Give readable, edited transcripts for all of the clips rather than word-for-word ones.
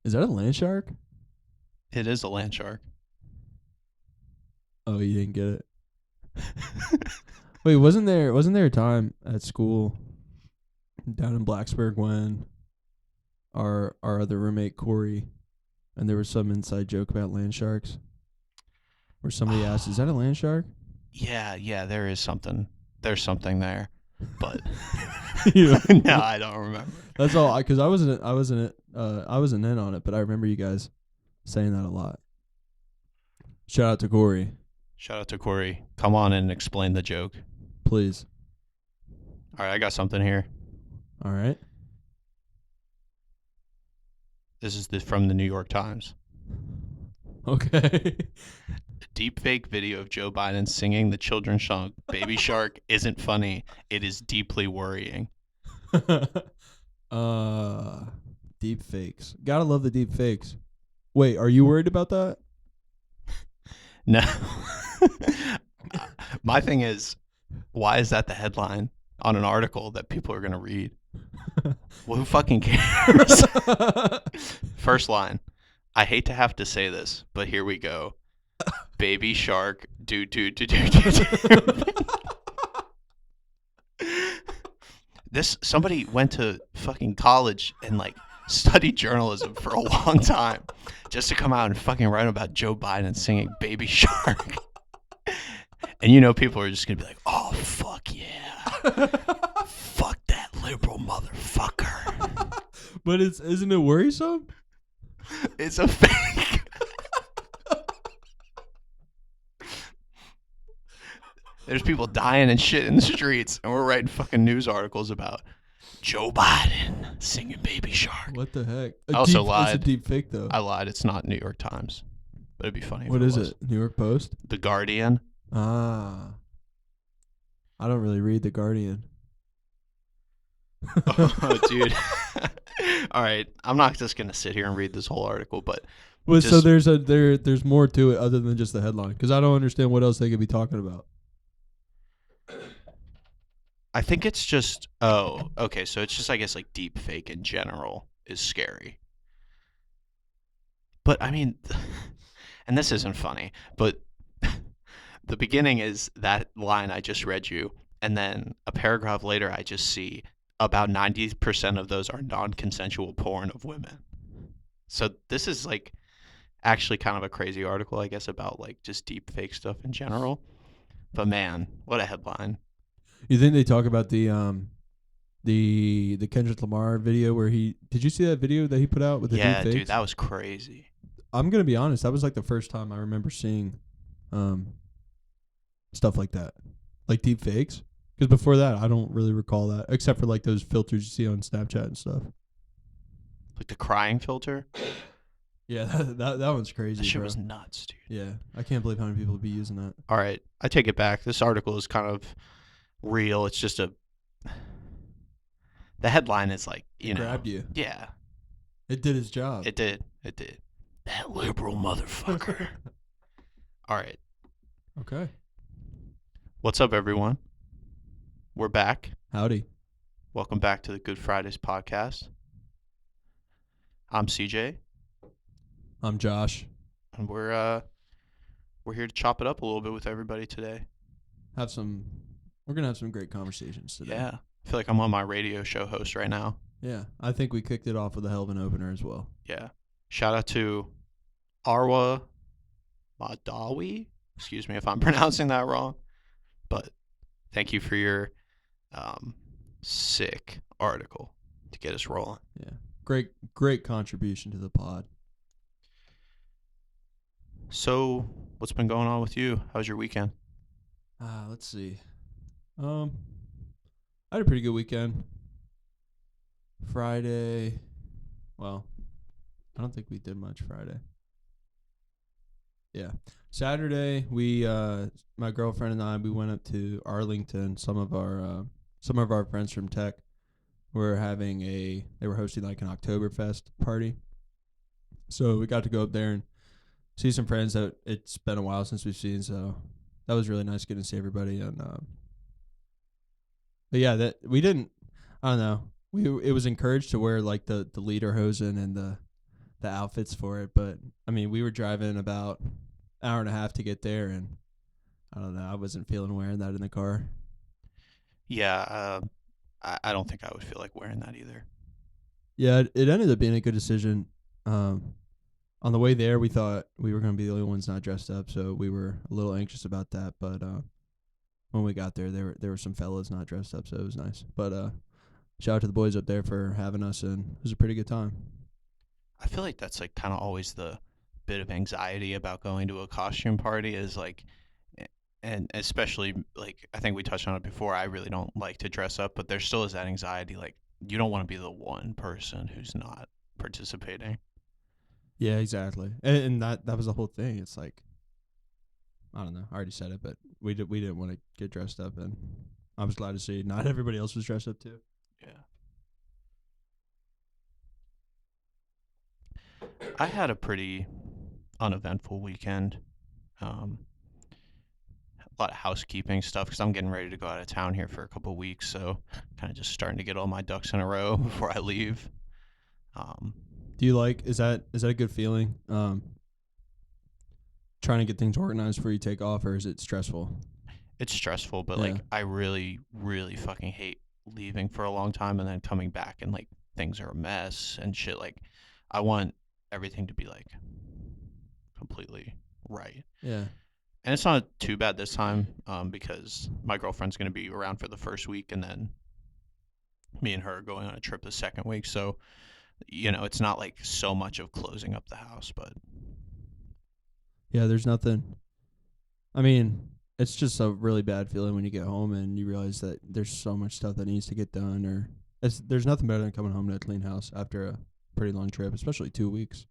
Is that a land shark? It is a land shark. Oh, you didn't get it. Wait, wasn't there a time at school down in Blacksburg when our other roommate Corey and there was some inside joke about land sharks where somebody asked, "Is that a land shark?" Yeah, there is something. There's something there. But Yeah. no, I don't remember. That's all because I wasn't in on it, but I remember you guys saying that a lot. Shout out to Corey, Shout out to Corey. Come on and explain the joke. please. All right, I got something here. All right. This is from the New York Times. Okay. A deepfake video of Joe Biden singing the children's song Baby Shark isn't funny. It is deeply worrying. Deep fakes. Gotta love the deep fakes. Wait, are you worried about that? No. My thing is, why is that the headline on an article that people are going to read? Well, who fucking cares? First line. I hate to have to say this, but here we go. Baby shark, do. Somebody went to fucking college and like studied journalism for a long time just to come out and fucking write about Joe Biden singing Baby Shark. And you know people are just going to be like, oh, fuck yeah. Fuck that liberal motherfucker. But isn't it worrisome? It's a fake. There's people dying and shit in the streets, and we're writing fucking news articles about Joe Biden singing Baby Shark. What the heck? I also It's lied. a deep fake though. I lied. It's not New York Times, but it'd be funny. What if is was. it? New York Post? The Guardian. Ah. I don't really read The Guardian. Oh, dude. All right, I'm not just gonna sit here and read this whole article, but Well, so just- there's more to it other than just the headline because I don't understand what else they could be talking about. I think it's just okay. So it's just I guess like deep fake in general is scary. But I mean, and this isn't funny, but the beginning is that line I just read you, and then a paragraph later I just see about 90% of those are non-consensual porn of women. So this is like actually kind of a crazy article, I guess, about like just deep fake stuff in general. But man, what a headline. You think they talk about the Kendrick Lamar video where did you see that video that he put out with the Yeah, deep fakes? dude, that was crazy. I'm gonna be honest, that was like the first time I remember seeing stuff like that, like deep fakes. Because before that, I don't really recall that, except for like those filters you see on Snapchat and stuff. Like the crying filter. Yeah, that one's crazy. That shit bro. was nuts, dude. Yeah, I can't believe how many people would be using that. All right, I take it back. This article is kind of real. It's just the headline is like, you know. Grabbed you. Yeah, It did its job. it did. That liberal motherfucker. All right. Okay. What's up, everyone? We're back. Howdy. Welcome back to the Good Fridays podcast. I'm CJ, I'm Josh. and we're here to chop it up a little bit with everybody today. We're gonna have some great conversations today. Yeah, I feel like I'm on my radio show host right now. Yeah. I think we kicked it off with a hell of an opener as well. Yeah. Shout out to Arwa Madawi. Excuse me if I'm pronouncing that wrong, but thank you for your sick article to get us rolling. Yeah. Great contribution to the pod. So, what's been going on with you? How's your weekend? Let's see. I had a pretty good weekend. Friday. Well, I don't think we did much Friday. Yeah. Saturday, we my girlfriend and I, we went up to Arlington. Some of our friends from Tech were they were hosting like an Oktoberfest party. So we got to go up there and see some friends that it's been a while since we've seen, so that was really nice getting to see everybody. And but yeah, that we didn't. I don't know. It was encouraged to wear like the lederhosen and the outfits for it. But I mean, we were driving about hour and a half to get there, and I don't know. I wasn't feeling wearing that in the car. Yeah, I don't think I would feel like wearing that either. Yeah, it ended up being a good decision. On the way there, we thought we were going to be the only ones not dressed up, so we were a little anxious about that. But when we got there, there were some fellas not dressed up, so it was nice. But shout out to the boys up there for having us, and it was a pretty good time. I feel like that's like kind of always the bit of anxiety about going to a costume party is like, and especially like I think we touched on it before. I really don't like to dress up, but there still is that anxiety. Like you don't want to be the one person who's not participating. Yeah, exactly. And that was the whole thing. It's like I don't know. I already said it, but we didn't want to get dressed up, and I was glad to see not everybody else was dressed up too. Yeah. I had a pretty uneventful weekend. Um, a lot of housekeeping stuff because I'm getting ready to go out of town here for a couple of weeks, so kind of just starting to get all my ducks in a row before I leave. Um, Do you like is that a good feeling? Trying to get things organized before you take off, or is it stressful? it's stressful, but Yeah. like I really, really fucking hate leaving for a long time and then coming back and like things are a mess and shit. Like I want everything to be like completely right. Yeah. And it's not too bad this time because my girlfriend's going to be around for the first week and then me and her are going on a trip the second week. So, it's not like so much of closing up the house, but Yeah, there's nothing. I mean, it's just a really bad feeling when you get home and you realize that there's so much stuff that needs to get done. Or there's nothing better than coming home to a clean house after a pretty long trip, especially 2 weeks.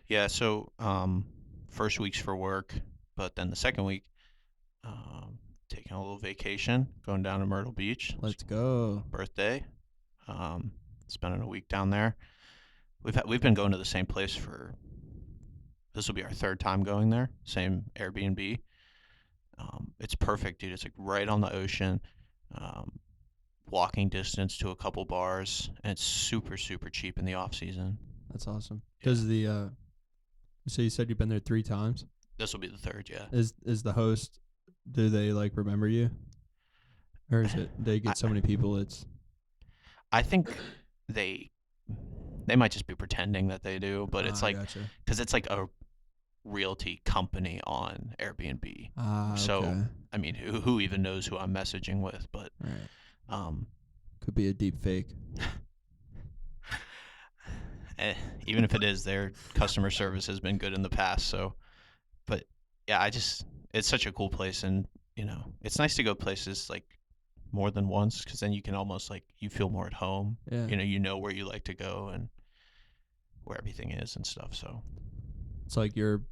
yeah. So, first week's for work, but then the second week, um, taking a little vacation, going down to Myrtle Beach. Let's go. Birthday, spending a week down there. We've been going to the same place for this will be our third time going there. Same Airbnb. It's perfect, dude. It's like right on the ocean, um, walking distance to a couple bars, and it's super super cheap in the off season. That's awesome. Yeah. Does the so you said you've been there 3 times? This will be the third, yeah. Is the host? Do they like remember you, or is it they get so many people? It's I think they they might just be pretending that they do, but it's like gotcha. because it's like a realty company on Airbnb. So okay. I mean, who even knows who I'm messaging with? But Right. Could be a deep fake. Even if it is, their customer service has been good in the past. So, but yeah, it's such a cool place, and it's nice to go places like more than once because then you can almost like you feel more at home. Yeah. You know where you like to go and where everything is and stuff. So It's like you're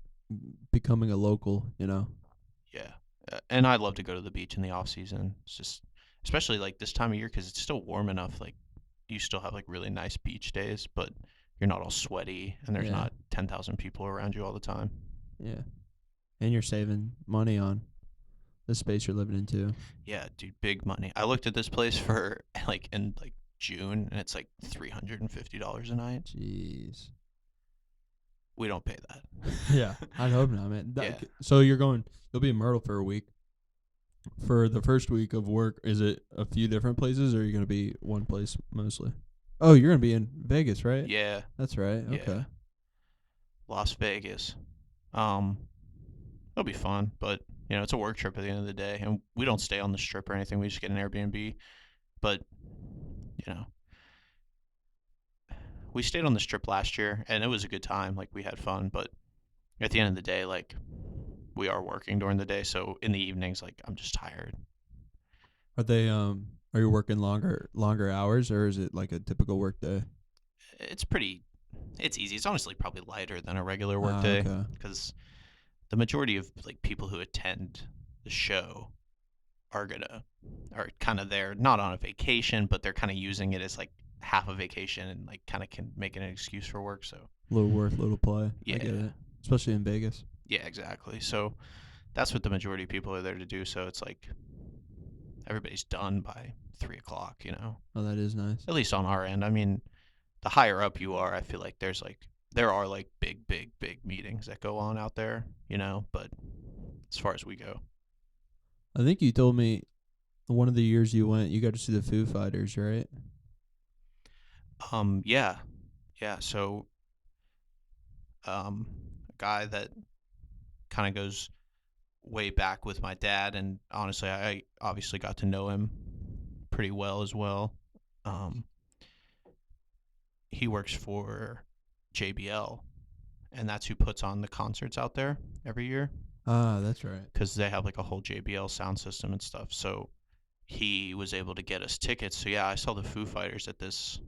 becoming a local, yeah, and I love to go to the beach in the off season. It's just especially like this time of year because it's still warm enough. Like you still have like really nice beach days, but you're not all sweaty and there's Yeah. not 10,000 people around you all the time. Yeah. And you're saving money on the space you're living in too. Yeah, dude, big money. I looked at this place for like in like June and it's like $350 a night. Jeez. We don't pay that. Yeah. I'd hope not, man. Yeah. So you'll be in Myrtle for a week. For the first week of work, is it a few different places or are you going to be one place mostly? Oh, you're going to be in Vegas, right? Yeah, That's right. yeah. Okay. Las Vegas. It'll be fun, but it's a work trip at the end of the day, and we don't stay on the strip or anything. We just get an Airbnb, but you know, we stayed on the strip last year, and it was a good time. Like we had fun, but at the end of the day, like we are working during the day, so in the evenings, like I'm just tired. Are you working longer hours or is it like a typical work day? It's easy. It's honestly probably lighter than a regular work day Okay. because the majority of like people who attend the show are kind of there not on a vacation, but they're kind of using it as like half a vacation and like kind of can make it an excuse for work. So Little worth, little play. yeah, I get it. Especially in Vegas. yeah, exactly. So that's what the majority of people are there to do. So it's like everybody's done by 3 o'clock. Oh, that is nice. At least on our end. I mean, the higher up you are, I feel like there are like big meetings that go on out there, but as far as we go. I think you told me one of the years you went, you got to see the Foo Fighters, right? Yeah. Yeah, so a guy that kind of goes way back with my dad, and honestly, I obviously got to know him pretty well as well. Um, he works for JBL, and that's who puts on the concerts out there every year Ah, that's right. because they have like a whole JBL sound system and stuff. So he was able to get us tickets. So yeah, I saw the Foo Fighters at this,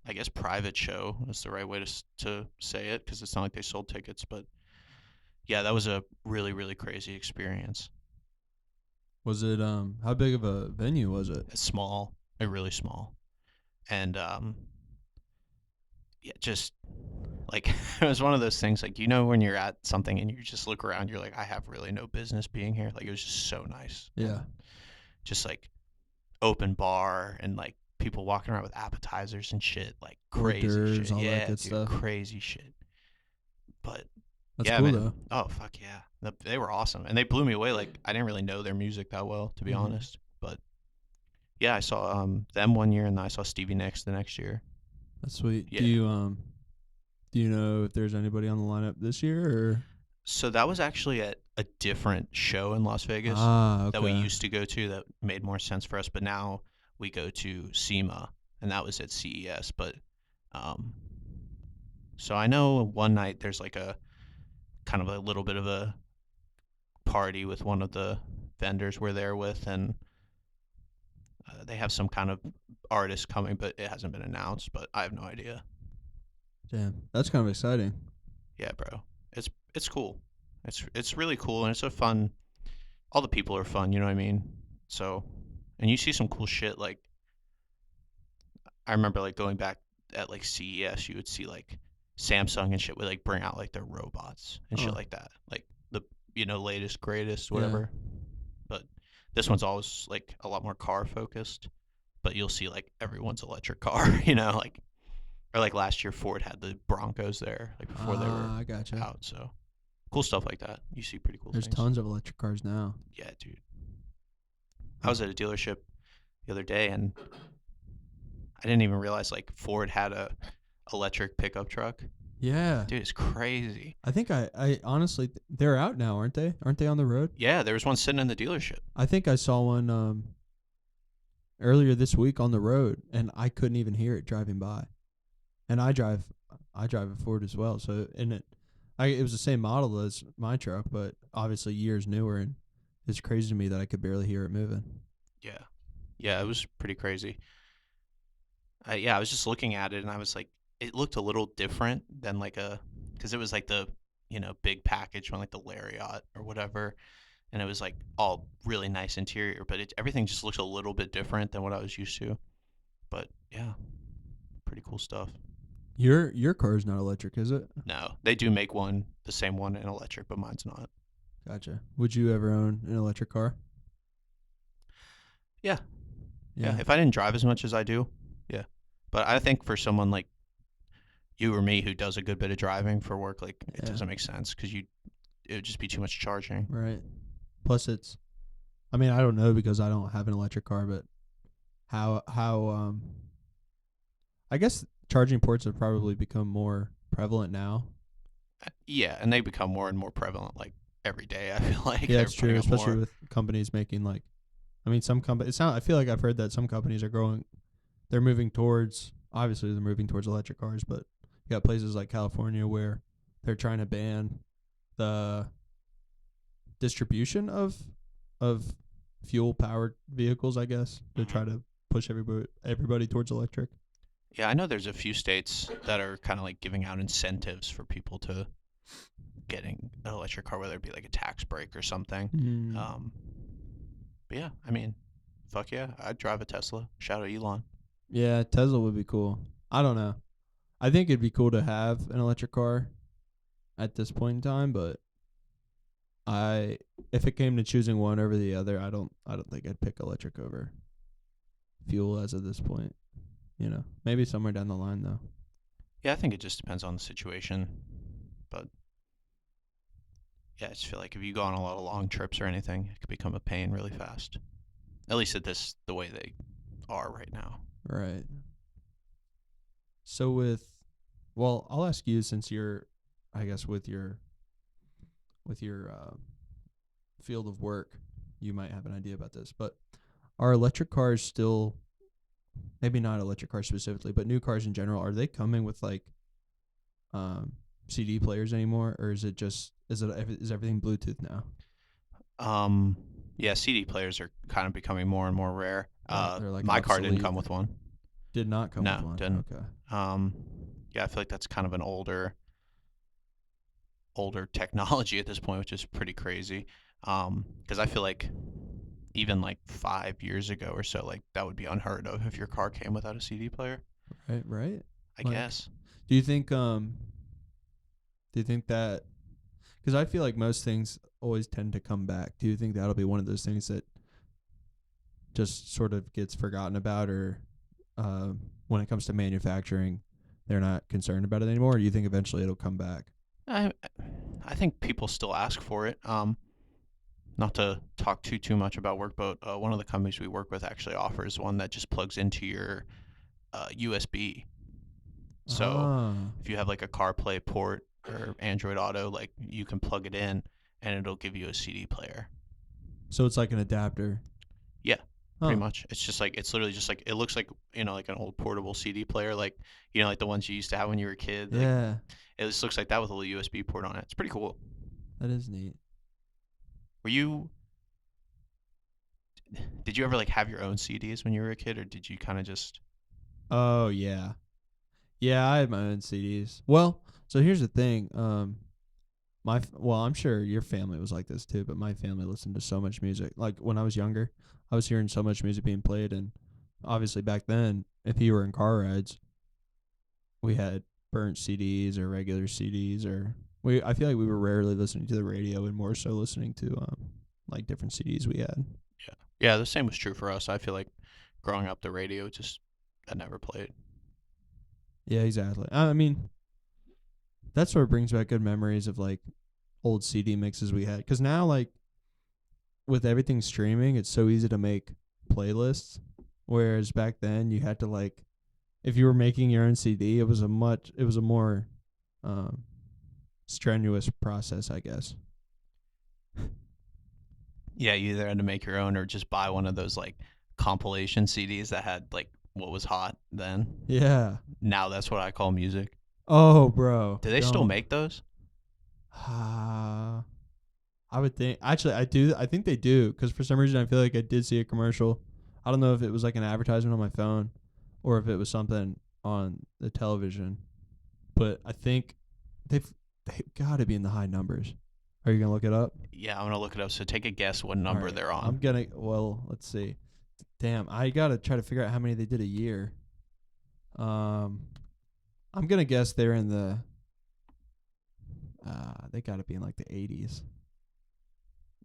I guess, private show is the right way to say it because it's not like they sold tickets, but yeah, that was a really crazy experience. Was it how big of a venue was it? It's small, like really small, and yeah, just like it was one of those things like when you're at something and you just look around, you're like, I have really no business being here. Like it was just so nice, Yeah. and just like open bar and like people walking around with appetizers and shit, like Hors crazy d'oeuvres, shit. all that Yeah, good dude, stuff. crazy shit. But That's yeah, cool man. though. Oh fuck yeah, they were awesome, and they blew me away. Like I didn't really know their music that well, to be Mm-hmm. honest. But yeah, I saw them one year, and then I saw Stevie Nicks the next year. That's sweet. Yeah. Do you know if there's anybody on the lineup this year or? So that was actually at a different show in Las Vegas Ah, that we okay. used to go to that made more sense for us, but now we go to SEMA, and that was at CES. But um, so I know one night there's like a kind of a little bit of a party with one of the vendors we're there with, and they have some kind of artist coming, but it hasn't been announced. But I have no idea. Damn, that's kind of exciting. Yeah, bro, it's cool. It's really cool, and it's a fun. All the people are fun. You know what I mean? So, and you see some cool shit. Like I remember like going back at like CES, you would see like Samsung and shit would like bring out like their robots and shit Oh, like that. Like the latest greatest yeah. whatever. But this one's always like a lot more car focused. But you'll see like everyone's electric car, like or like last year Ford had the Broncos there like before they were Ah, I gotcha. out. So cool stuff like that. You see pretty cool There's things. tons of electric cars now. Yeah, dude. I was at a dealership the other day and I didn't even realize like Ford had a electric pickup truck. Yeah. Dude, it's crazy. I think I honestly they're out now, aren't they? Aren't they on the road? Yeah, there was one sitting in the dealership. I think I saw one earlier this week on the road, and I couldn't even hear it driving by. And I drive a Ford as well, so it was the same model as my truck, but obviously years newer, and it's crazy to me that I could barely hear it moving. Yeah. Yeah, it was pretty crazy. Yeah, I was just looking at it and I was like, it looked a little different than like because it was like the, big package from like the Lariat or whatever. And it was like all really nice interior, but everything just looks a little bit different than what I was used to. But yeah, pretty cool stuff. Your car's not electric, is it? No, they do make the same one in electric, but mine's not. Gotcha. Would you ever own an electric car? Yeah. Yeah. Yeah. If I didn't drive as much as I do, yeah. But I think for someone like you or me who does a good bit of driving for work, like it Yeah. doesn't make sense because it would just be too much charging. Right. Plus, I mean, I don't know because I don't have an electric car, but how I guess charging ports have probably become more prevalent now. Yeah, and they become more and more prevalent like every day. I feel like Yeah, they're it's true, putting up especially more. with companies making like, I mean, some companies. I feel like I've heard that some companies are growing. They're moving towards. Obviously, they're moving towards electric cars, but you got places like California where they're trying to ban the distribution of fuel powered vehicles. I guess to try to push everybody towards electric. Yeah, I know there's a few states that are kind of like giving out incentives for people to getting an electric car, whether it be like a tax break or something. Mm. Um, but yeah, I mean, fuck yeah, I'd drive a Tesla. Shout out Elon. Yeah, Tesla would be cool. I don't know. I think it'd be cool to have an electric car at this point in time, but if it came to choosing one over the other, I don't think I'd pick electric over fuel as of this point. Maybe somewhere down the line though. Yeah, I think it just depends on the situation. But yeah, I just feel like if you go on a lot of long trips or anything, it could become a pain really fast. At least at the way they are right now. Right. So I'll ask you since you're, I guess with your field of work, you might have an idea about this. But are electric cars still, maybe not electric cars specifically, but new cars in general, are they coming with like um, CD players anymore, or is everything Bluetooth now? Um, yeah, CD players are kind of becoming more and more rare. Right, they're like My car didn't obsolete. come with one. Did not come with No, one. didn't. Okay. Um, yeah, I feel like that's kind of an older technology at this point, which is pretty crazy. Because I feel like even like 5 years ago or so, like that would be unheard of if your car came without a CD player. Right, right. I Like, guess. do you think that because I feel like most things always tend to come back. Do you think that'll be one of those things that just sort of gets forgotten about, or when it comes to manufacturing, they're not concerned about it anymore? Or do you think eventually it'll come back? I I think people still ask for it. Not to talk too much about work, but one of the companies we work with actually offers one that just plugs into your USB. So Ah, if you have like a CarPlay port or Android Auto, like you can plug it in and it'll give you a CD player. so it's like an adapter. Yeah, pretty Huh. much. It's literally just like it looks like like an old portable CD player, like like the ones you used to have when you were a kid. Like Yeah, it just looks like that with a little USB port on it. It's pretty cool. that is neat. Were you? Did you ever like have your own CDs when you were a kid, or did you kind of just? Oh yeah, yeah. I had my own CDs. Well, so here's the thing. I'm sure your family was like this too, but my family listened to so much music. Like when I was younger, I was hearing so much music being played, and obviously back then, if you were in car rides, we had burnt CDs or regular CDs, or we. I feel like we were rarely listening to the radio and more so listening to like different CDs we had. Yeah, the same was true for us. I feel like growing up, the radio just I never played. Yeah, exactly. I mean, that sort of brings back good memories of like old CD mixes we had. Because now, like with everything streaming, it's so easy to make playlists. Whereas back then, you had to like, if you were making your own CD, it was a more um, strenuous process, I guess. Yeah, you either had to make your own or just buy one of those like compilation CDs that had like what was hot then. Yeah. Now that's what I call music. Oh, bro, Do they still don't. make those? I would think. Actually, I do. I think they do because for some reason I feel like I did see a commercial. I don't know if it was like an advertisement on my phone, or if it was something on the television. But I think they've got to be in the high numbers. Are you gonna look it up? Yeah, I'm gonna look it up. So take a guess what All number right, they're I'm on. gonna. Well, let's see. Damn, I gotta try to figure out how many they did a year. I'm gonna guess they're in the. They gotta be in like the 80s.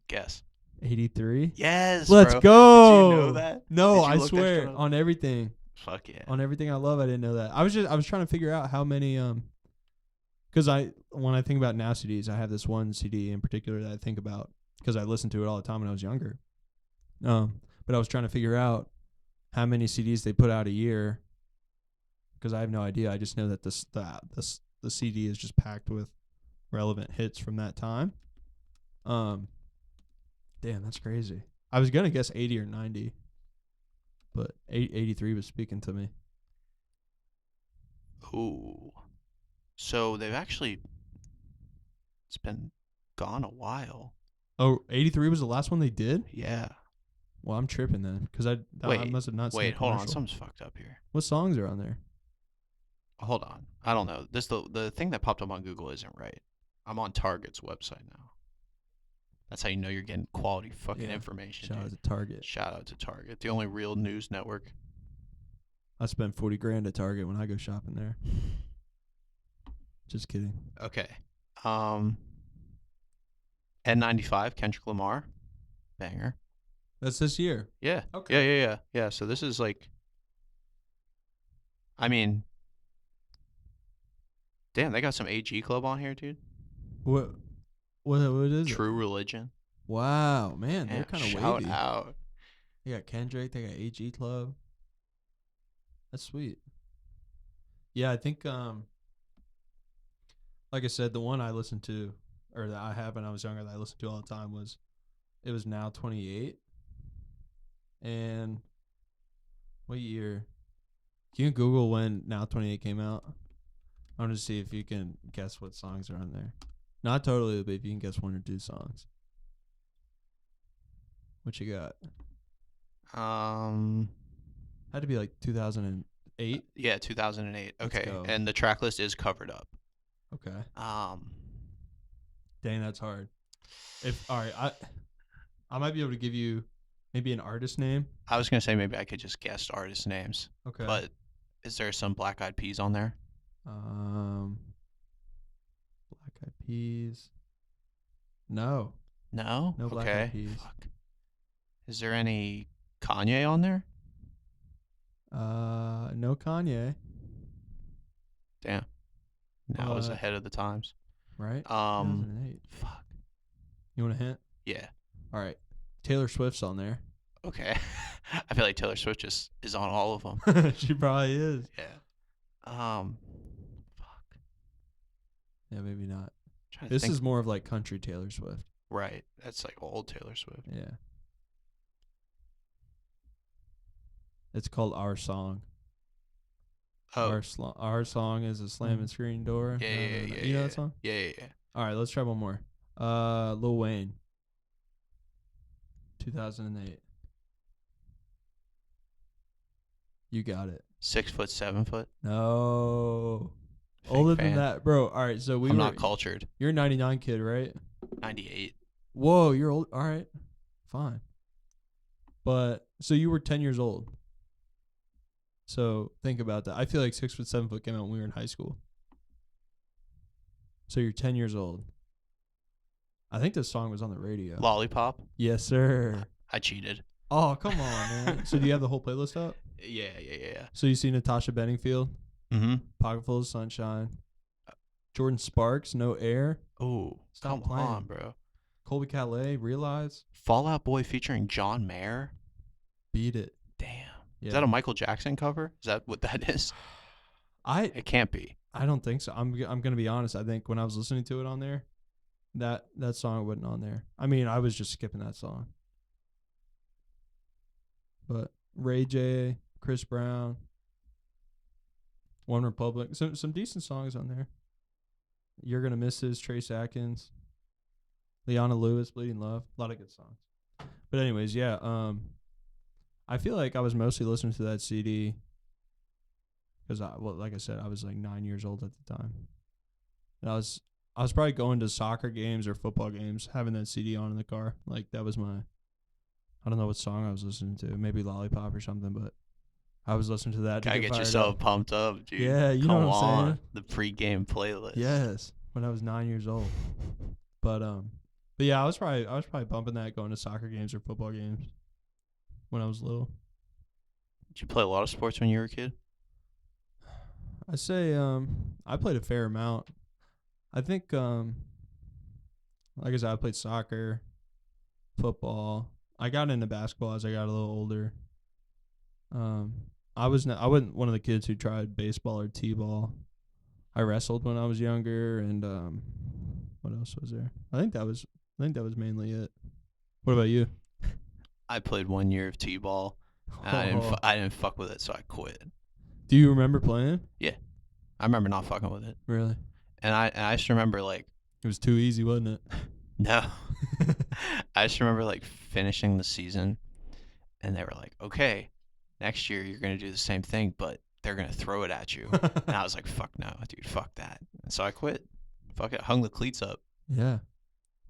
Guess. 83. Yes, Let's bro. Did you know go. that? No, Did you I look that shit swear up? on everything. Fuck yeah. On everything I love, I didn't know that. I was trying to figure out how many because when I think about now CDs, I have this one CD in particular that I think about because I listened to it all the time when I was younger. But I was trying to figure out how many CDs they put out a year because I have no idea. I just know that the CD is just packed with relevant hits from that time. Um, damn, that's crazy. I was gonna guess 80 or 90, but 83 was speaking to me. Ooh. So they've actually it's been gone a while. Oh, 83 was the last one they did? Yeah. Well, I'm tripping then because I Wait. must have not seen the Wait, hold on. commercial. Something's fucked up here. What songs are on there? Hold on. I don't know. The thing that popped up on Google isn't right. I'm on Target's website now. That's how you know you're getting quality fucking Yeah. information, Shout out dude. to Target. Shout out to Target, the only real news network. I spend 40 grand at Target when I go shopping there. Just kidding. Okay. Um N95, Kendrick Lamar. Banger. That's this year. Yeah. Okay. Yeah. So this is like I mean Damn, they got some AG Club on here, dude. What what is it? True Religion. Wow, man, they're Yeah, kind of shout wavy. out. They got Kendrick, they got AG Club. That's sweet. Yeah, I think like I said, the one I listened to or that I had when I was younger that I listened to all the time was Now 28. And what year? You can Google when Now 28 came out. I want to see if you can guess what songs are on there. Not totally, but if you can guess one or two songs. What you got? Had to be like 2008. Yeah, 2008. Let's Okay, go. and the track list is Covered Up. Okay. Um, Dang, that's hard. All right, I might be able to give you maybe an artist name. I was gonna say maybe I could just guess artist names, Okay. but is there some Black Eyed Peas on there? Black Eyed Peas. No. No. No Black Okay. Eyed Peas. Fuck. Is there any Kanye on there? No Kanye. Damn. That was ahead of the times. Right? 2008. Fuck. You want a hint? Yeah. All right. Taylor Swift's on there. Okay. I feel like Taylor Swift just is on all of them. She probably is. Yeah. Fuck. Yeah, maybe not. Trying to This think. is more of like country Taylor Swift. Right. That's like old Taylor Swift. Yeah. It's called Our Song. Oh. Our Song is a slamming screen door. Yeah, yeah. You know that song? Yeah. All right, let's try one more. Lil Wayne. 2008. You got it. 6 foot, 7 foot. No. Fake Older fan. than that, bro. All right, so I'm not cultured. You're a 99 kid, right? 98. Whoa, you're old. All right, fine. But so you were 10 years old. So think about that. I feel like 6 foot, 7 foot came out when we were in high school. So you're 10 years old. I think this song was on the radio. Lollipop. Yes, sir. I cheated. Oh, come on, man. So do you have the whole playlist up? Yeah. So you see Natasha Bedingfield, Mm-hmm. Pocket Full of Sunshine, Jordan Sparks, No Air, Oh, Stop come playing. on, bro. Colby Calais, Realize, Fall Out Boy featuring John Mayer. Beat It. Damn. Yeah. Is that a Michael Jackson cover? Is that what that is? It can't be. I don't think so. I'm gonna be honest. I think when I was listening to it on there, that song wasn't on there. I mean, I was just skipping that song. But Ray J, Chris Brown, One Republic, some decent songs on there. You're Gonna Miss This, Trace Atkins, Leona Lewis, Bleeding Love, a lot of good songs. But anyways, yeah. I feel like I was mostly listening to that CD because like I said, I was like 9 years old at the time, and I was probably going to soccer games or football games, having that CD on in the car. Like that was my, I don't know what song I was listening to, maybe Lollipop or something, but I was listening to that. Gotta get yourself pumped up, dude. Yeah, you know what I'm saying. The pregame playlist. Yes, when I was 9 years old. But yeah, I was probably bumping that going to soccer games or football games when I was little. Did you play a lot of sports when you were a kid? I say I played a fair amount. I think like I said, I played soccer, football. I got into basketball as I got a little older. I wasn't one of the kids who tried baseball or t-ball. I wrestled when I was younger, and what else was there? I think that was mainly it. What about you? I played 1 year of t-ball. And I didn't fuck with it, so I quit. Do you remember playing? I remember not fucking with it, Really? and I just remember like It was too easy, wasn't it? no. I just remember like finishing the season, and they were like, "Okay, next year you're gonna do the same thing, but they're gonna throw it at you." And I was like, "Fuck no, dude, fuck that." And so I quit. Fuck it, hung the cleats up, Yeah.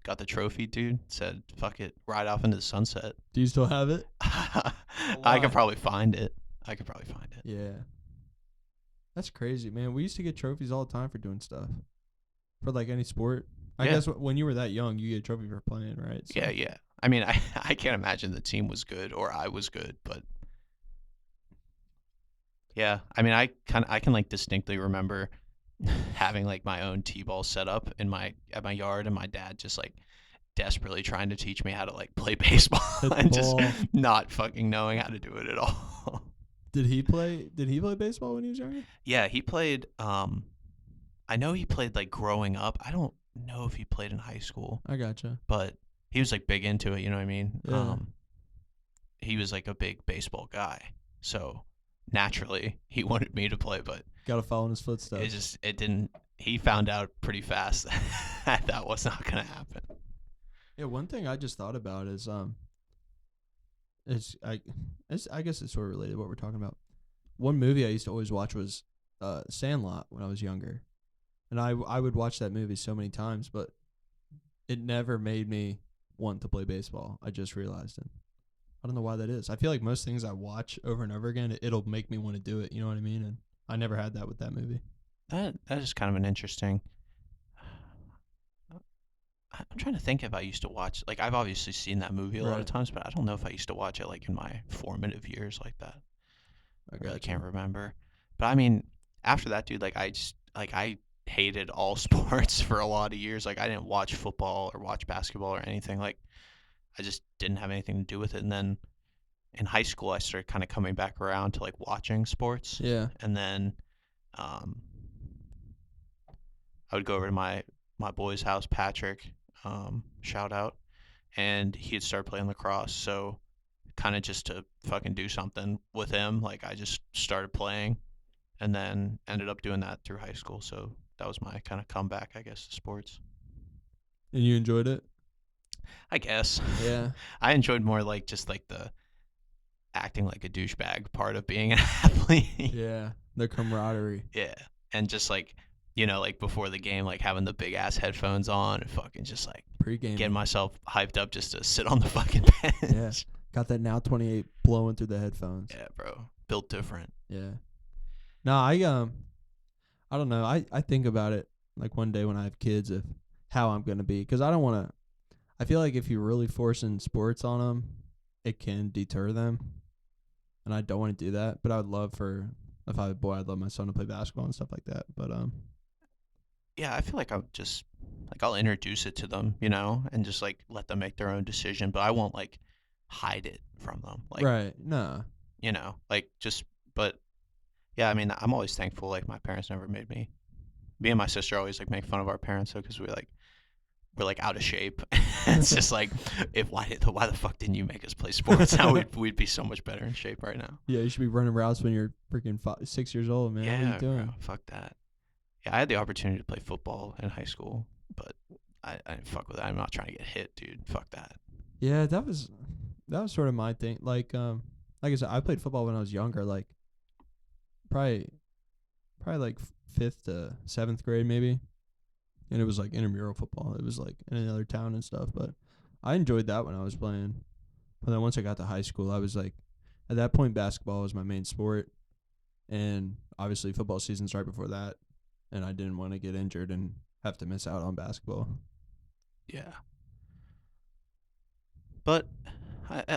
got the trophy, dude. Said, "Fuck it, ride off into the sunset." Do you still have it? I could probably find it. Yeah. That's crazy, man. We used to get trophies all the time for doing stuff. For like any sport. I Yeah. guess when you were that young, you get a trophy for playing, right? So, Yeah. I mean, I can't imagine the team was good or I was good, but yeah. I mean, I can like distinctly remember having like my own t-ball set up in my at my yard, and my dad just like desperately trying to teach me how to like play baseball Hit the and just ball. not fucking knowing how to do it at all. Did he play baseball when he was younger? Yeah, he played I know he played like growing up. I don't know if he played in high school, I gotcha. but he was like big into it, you know what I mean? Yeah. He was like a big baseball guy. So naturally he wanted me to play, but Got to follow in his footsteps. it didn't he found out pretty fast that that was not going to happen. Yeah, one thing I just thought about is it's I guess it's sort of related to what we're talking about. One movie I used to always watch was Sandlot when I was younger, and I would watch that movie so many times, but it never made me want to play baseball. I just realized it. I don't know why that is. I feel like most things I watch over and over again, it'll make me want to do it. You know what I mean? And I never had that with that movie. That is kind of an interesting. I'm trying to think if I used to watch, like, I've obviously seen that movie a lot of Right. times, but I don't know if I used to watch it like in my formative years like that. I I really gotcha. can't remember. But I mean, after that, dude, like I hated all sports for a lot of years. Like I didn't watch football or watch basketball or anything. Like I just didn't have anything to do with it. And then in high school, I started kind of coming back around to like watching sports. Yeah. And then um, I would go over to my boy's house, Patrick, shout out, and he'd start playing lacrosse. So kind of just to fucking do something with him, like I just started playing, and then ended up doing that through high school. So that was my kind of comeback, I guess, to sports. And you enjoyed it? I guess. Yeah. I enjoyed more like just like the acting like a douchebag part of being an athlete. Yeah. The camaraderie. Yeah. And just like, like before the game, like having the big ass headphones on and fucking just like Pre-game. getting myself hyped up just to sit on the fucking bench. Yeah. Got that Now 28 blowing through the headphones. Yeah, bro. Built different. Yeah. No, I don't know. I think about it like one day when I have kids of how I'm going to be, cuz I don't want to I feel like if you're really forcing sports on them, it can deter them. And I don't want to do that, but I would love for if I had a boy, I'd love my son to play basketball and stuff like that. But Yeah, I feel like I'll just like I'll introduce it to them, and just like let them make their own decision, but I won't like hide it from them. Like, right. Nah. like just but yeah, I mean, I'm always thankful like my parents never made me and my sister always like make fun of our parents though cuz we're like out of shape. It's just like why the fuck didn't you make us play sports? Now we'd be so much better in shape right now. Yeah, you should be running routes when you're freaking 6 years old, man. Yeah, what are you doing? bro, fuck that. Yeah, I had the opportunity to play football in high school, but I didn't fuck with it. I'm not trying to get hit, dude. Fuck that. Yeah, that was sort of my thing. Like I said, I played football when I was younger, like probably like 5th to 7th grade maybe. And it was like intramural football. It was like in another town and stuff, but I enjoyed that when I was playing. But then once I got to high school, I was like at that point basketball was my main sport, and obviously football season's right before that, and I didn't want to get injured and have to miss out on basketball. Yeah. But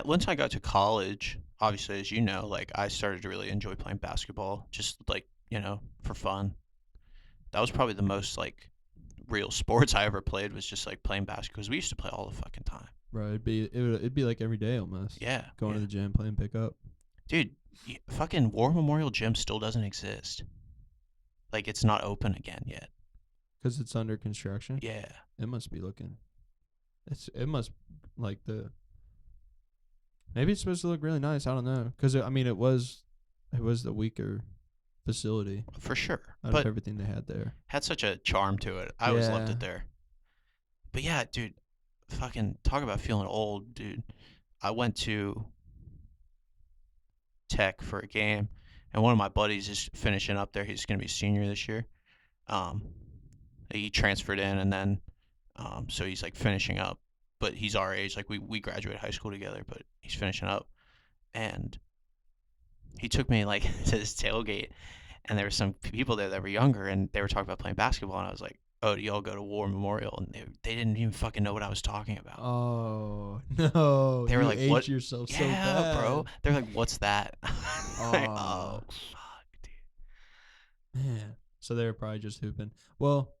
once I got to college, obviously, as you know, like I started to really enjoy playing basketball, just like, for fun. That was probably the most like real sports I ever played was just like playing basketball because we used to play all the fucking time. Right, it'd be like every day almost. Yeah. Going to the gym, playing pickup. Dude, fucking War Memorial Gym still doesn't exist. Like it's not open again yet. 'Cause it's under construction. Yeah. It must be looking. It must like the. Maybe it's supposed to look really nice. I don't know. 'Cause I mean, it was the weaker facility For sure. out But of everything they had there. had such a charm to it. I always loved Yeah. it there. But yeah, dude, fucking talk about feeling old, dude. I went to Tech for a game, and one of my buddies is finishing up there. He's gonna be a senior this year. Um, he transferred in, and then so he's like finishing up, but he's our age. Like we graduated high school together, but he's finishing up, and he took me like to this tailgate, and there were some people there that were younger, and they were talking about playing basketball, and I was like, "Oh, do y'all go to War Memorial?" And they didn't even fucking know what I was talking about. Oh no! They were you like, aged "What?" yourself Yeah, so bad, bro. They're like, "What's that?" Like, Oh. oh, fuck, dude. Man, So they were probably just hooping. Well,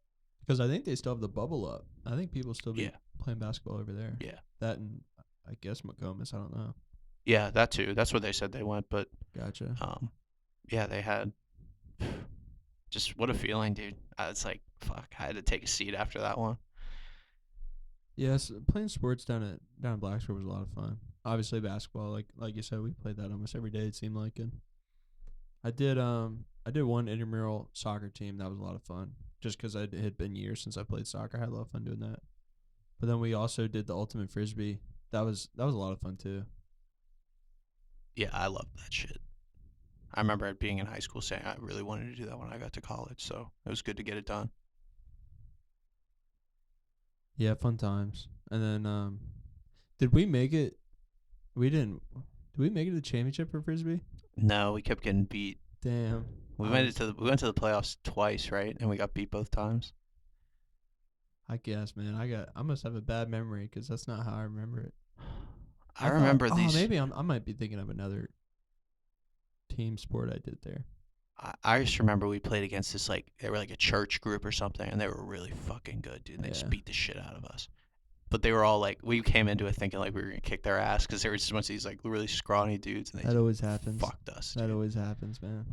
because I think they still have the bubble up. I think people still be Yeah. playing basketball over there. Yeah. That and I guess McComas. I don't know. Yeah, that too. That's where they said they went, but Gotcha. yeah, they had just what a feeling, dude. It's like fuck. I had to take a seat after that one. Yes, playing sports down in Blacksburg was a lot of fun. Obviously basketball, like you said, we played that almost every day. It seemed like, and I did one intramural soccer team that was a lot of fun. Just because it had been years since I played soccer, I had a lot of fun doing that. But then we also did the ultimate frisbee. That was a lot of fun too. Yeah, I love that shit. I remember being in high school saying I really wanted to do that when I got to college, so it was good to get it done. Yeah, fun times. And then did we make it? We didn't. Did we make it to the championship for frisbee? No, we kept getting beat. Damn. We went to the playoffs twice, right? And we got beat both times. I guess, man. I must have a bad memory because that's not how I remember it. I remember thought, these. Oh, maybe I might be thinking of another team sport I did there. I just remember we played against this they were like a church group or something, and they were really fucking good, dude. And they just Yeah. beat the shit out of us. But they were all like, we came into it thinking like we were gonna kick their ass because there was just a bunch of these like really scrawny dudes, and they That always happens. fucked us. That Dude. always happens, man.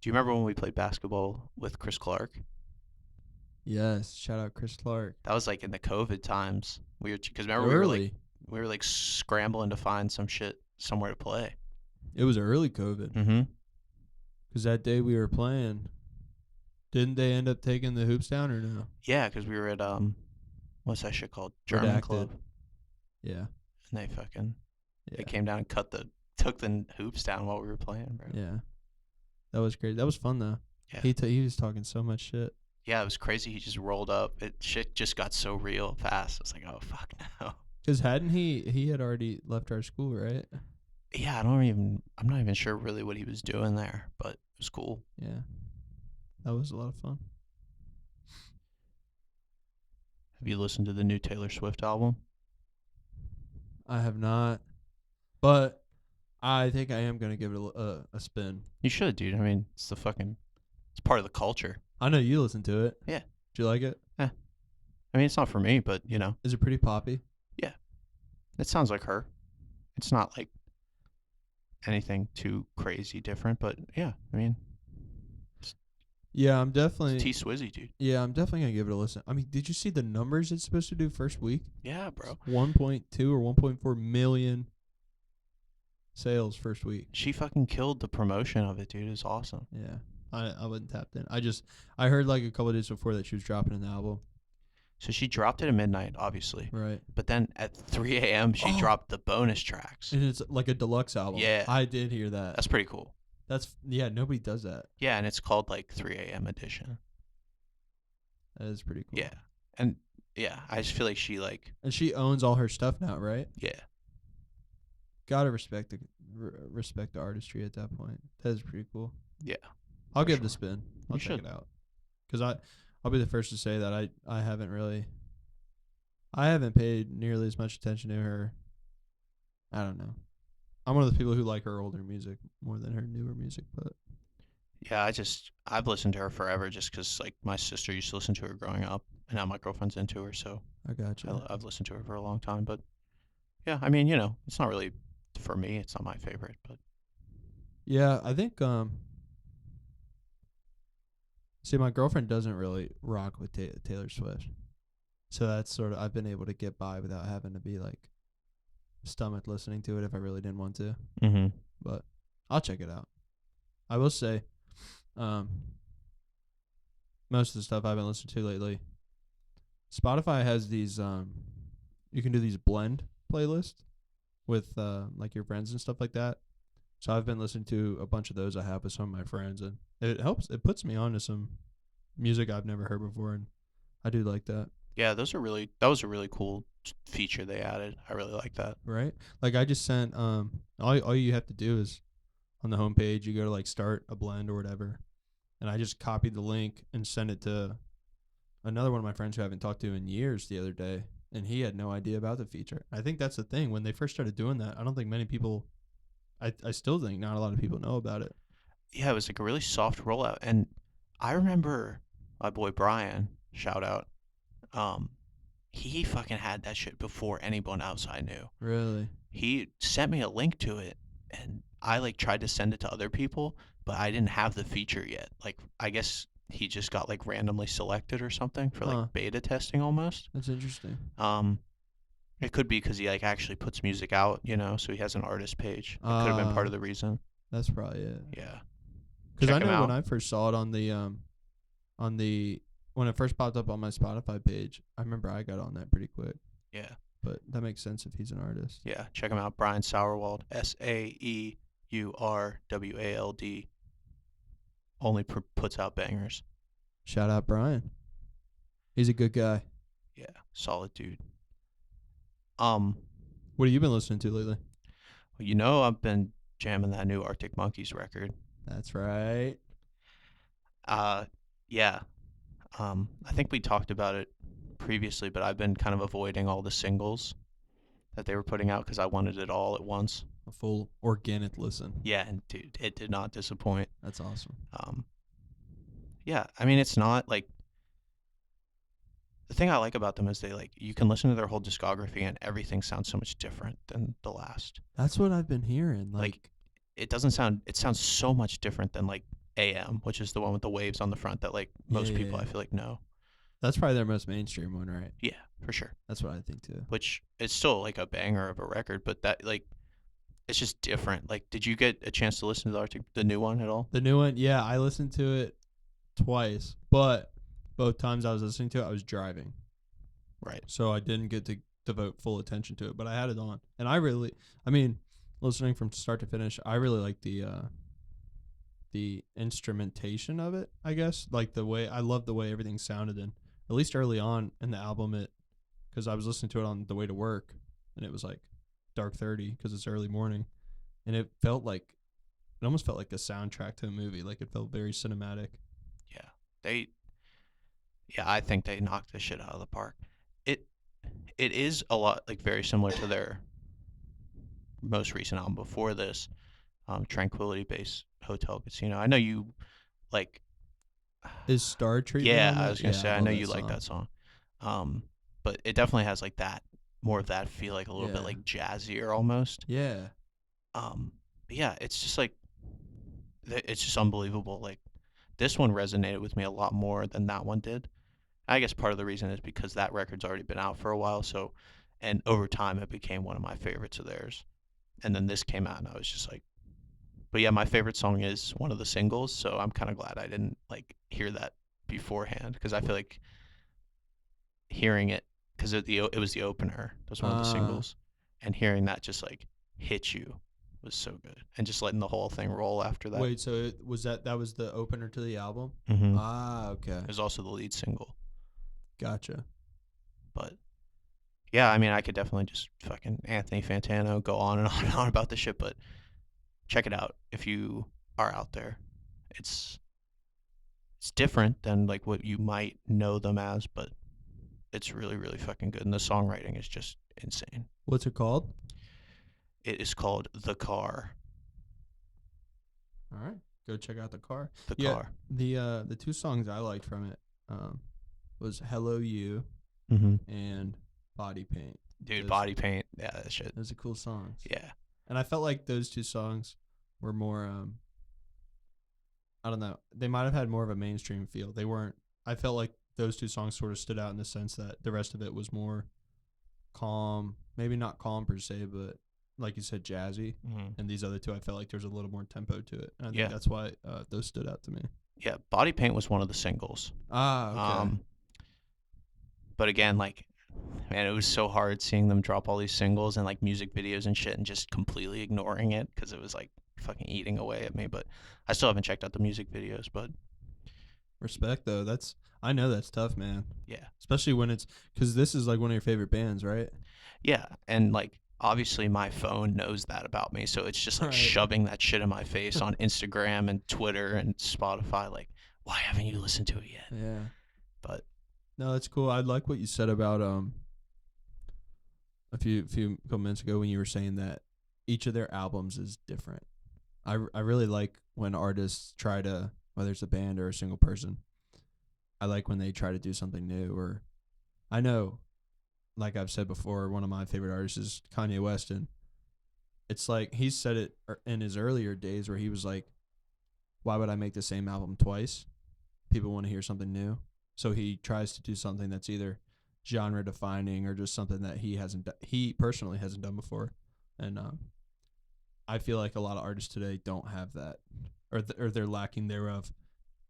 Do you remember when we played basketball with Chris Clark? Yes. Shout out Chris Clark. That was like in the COVID times. Because remember Early. we were like scrambling to find some shit somewhere to play. It was early COVID. Mm-hmm. Because that day we were playing, didn't they end up taking the hoops down or no? Yeah, because we were at what's that shit called? German Redacted. Club. Yeah. And they fucking Yeah. they came down and took the hoops down while we were playing, bro. Yeah. That was great. That was fun though. Yeah. He was talking so much shit. Yeah, it was crazy. He just rolled up. Shit just got so real fast. I was like, oh fuck no. Because hadn't he had already left our school, right? Yeah, I'm not even sure really what he was doing there, but it was cool. Yeah. That was a lot of fun. Have you listened to the new Taylor Swift album? I have not, but I think I am gonna give it a spin. You should, dude. I mean, it's part of the culture. I know you listen to it. Yeah. Do you like it? I mean, it's not for me, but you know, Is it pretty poppy? it sounds like her. It's not like anything too crazy different, but yeah, I mean, Yeah, I'm definitely. it's T Swizzy, dude. Yeah, I'm definitely gonna give it a listen. I mean, did you see the numbers it's supposed to do first week? Yeah, bro. 1.2 or 1.4 million sales first week. She fucking killed the promotion of it, dude. It's awesome. Yeah, I wasn't tapped in. I heard like a couple of days before that she was dropping an album. So she dropped it at midnight, obviously, Right. but then at 3 a.m. she Oh. dropped the bonus tracks. And it's like a deluxe album. Yeah. I did hear that. That's pretty cool. Yeah, nobody does that. Yeah, and it's called like 3 a.m. edition. That is pretty cool. Yeah, and yeah, I just feel like she And she owns all her stuff now, right? yeah. Gotta respect the artistry at that point. That is pretty cool. Yeah, I'll for give it a sure. spin. I'll You check should. it out. Because I'll be the first to say that I haven't paid nearly as much attention to her. I don't know. I'm one of the people who like her older music more than her newer music, but Yeah, I've listened to her forever just because like my sister used to listen to her growing up, and now my girlfriend's into her, so I got you. I've listened to her for a long time. But yeah, I mean, you know, it's not really for me. It's not my favorite, but Yeah, I think see, my girlfriend doesn't really rock with Taylor Swift. So that's sort of I've been able to get by without having to be like stomach listening to it if I really didn't want to. mm-hmm. But I'll check it out. I will say, most of the stuff I've been listening to lately, Spotify has these you can do these blend playlists with like your friends and stuff like that. So I've been listening to a bunch of those I have with some of my friends, and it helps. It puts me on to some music I've never heard before, and I do like that. Yeah, that was a really cool feature they added. I really like that. Right? Like I just sent all you have to do is on the homepage you go to like start a blend or whatever, and I just copied the link and sent it to another one of my friends who I haven't talked to in years the other day, and he had no idea about the feature. I think that's the thing. When they first started doing that, I don't think many people I still think not a lot of people know about it. yeah, it was like a really soft rollout. And I remember my boy Brian, shout out, um, he fucking had that shit before anyone else I knew. Really? He sent me a link to it, and I like tried to send it to other people, but I didn't have the feature yet. Like, I guess he just got like randomly selected or something for like Huh. beta testing almost. That's interesting. Um, it could be because he like actually puts music out, so he has an artist page. That could have been part of the reason. That's probably it. Yeah, Because I check him know when out. I first saw it on the when it first popped up on my Spotify page, I remember I got on that pretty quick. Yeah, But that makes sense if he's an artist. yeah, check him out. Brian Sauerwald, Saurwald. Only puts out bangers. Shout out Brian. He's a good guy. Yeah, solid dude. What have you been listening to lately? I've been jamming that new Arctic Monkeys record. That's right. Yeah. I think we talked about it previously, but I've been kind of avoiding all the singles that they were putting out because I wanted it all at once. A full organic listen. Yeah, and dude, it did not disappoint. That's awesome. Yeah, I mean, it's not like the thing I like about them is you can listen to their whole discography and everything sounds so much different than the last. That's what I've been hearing. Like it sounds so much different than like AM, which is the one with the waves on the front that like most people I feel like know. That's probably their most mainstream one, right? Yeah, for sure. That's what I think too. Which it's still like a banger of a record, but that like it's just different. Like, did you get a chance to listen to the new one at all? The new one, yeah, I listened to it twice, but both times I was listening to it, I was driving. Right. So I didn't get to devote full attention to it, but I had it on. And listening from start to finish, I really like the instrumentation of it, I guess. Like I love the way everything sounded in, at least early on in the album, because I was listening to it on the way to work, and it was like dark 30 because it's early morning, and it almost felt like a soundtrack to a movie. Like it felt very cinematic. Yeah, I think they knocked the shit out of the park. It is a lot like very similar to their most recent album before this, Tranquility Base Hotel Casino. I know you like. Is Star Treatment? Yeah, on that? I was gonna say I know you song. like that song, but it definitely has like that more of that feel, like a little bit like jazzier almost. Yeah. But yeah, it's just like it's just unbelievable. Like this one resonated with me a lot more than that one did. I guess part of the reason is because that record's already been out for a while, and over time it became one of my favorites of theirs. And then this came out, and I was just like, but yeah, my favorite song is one of the singles, so I'm kind of glad I didn't like hear that beforehand because I feel like hearing it because it was the opener, that was one of the singles, and hearing that just like hit you was so good, and just letting the whole thing roll after that. Wait, so that was the opener to the album? Mm-hmm. Okay. It was also the lead single. Gotcha. But yeah, I mean, I could definitely just fucking Anthony Fantano go on and on and on about this shit, but check it out if you are out there. It's different than like what you might know them as, but it's really, really fucking good, and the songwriting is just insane. What's it called? It is called The Car. All right, go check out The Car. The Car. The two songs I liked from it was Hello You and Body Paint. Dude, Body Paint. Yeah, that shit. Those are cool songs. Yeah. And I felt like those two songs were more I don't know. They might have had more of a mainstream feel. They weren't. I felt like those two songs sort of stood out in the sense that the rest of it was more calm. Maybe not calm per se, but like you said, jazzy. And these other two, I felt like there's a little more tempo to it. And I think that's why those stood out to me. Yeah, Body Paint was one of the singles. Okay. But again, like, man, it was so hard seeing them drop all these singles and like music videos and shit and just completely ignoring it because it was like fucking eating away at me. But I still haven't checked out the music videos, but respect though. I know that's tough, man. Yeah. Especially when it's because this is like one of your favorite bands, right? Yeah. And like, obviously my phone knows that about me. So it's just like shoving that shit in my face on Instagram and Twitter and Spotify. Like, why haven't you listened to it yet? Yeah. But no, that's cool. I like what you said about a few minutes ago when you were saying that each of their albums is different. I really like when artists try to, whether it's a band or a single person, I like when they try to do something new. Or I know, like I've said before, one of my favorite artists is Kanye West, and it's like he's said it in his earlier days where he was like, "Why would I make the same album twice? People want to hear something new." So he tries to do something that's either genre defining or just something that he personally hasn't done before. And I feel like a lot of artists today don't have that, or they're lacking thereof,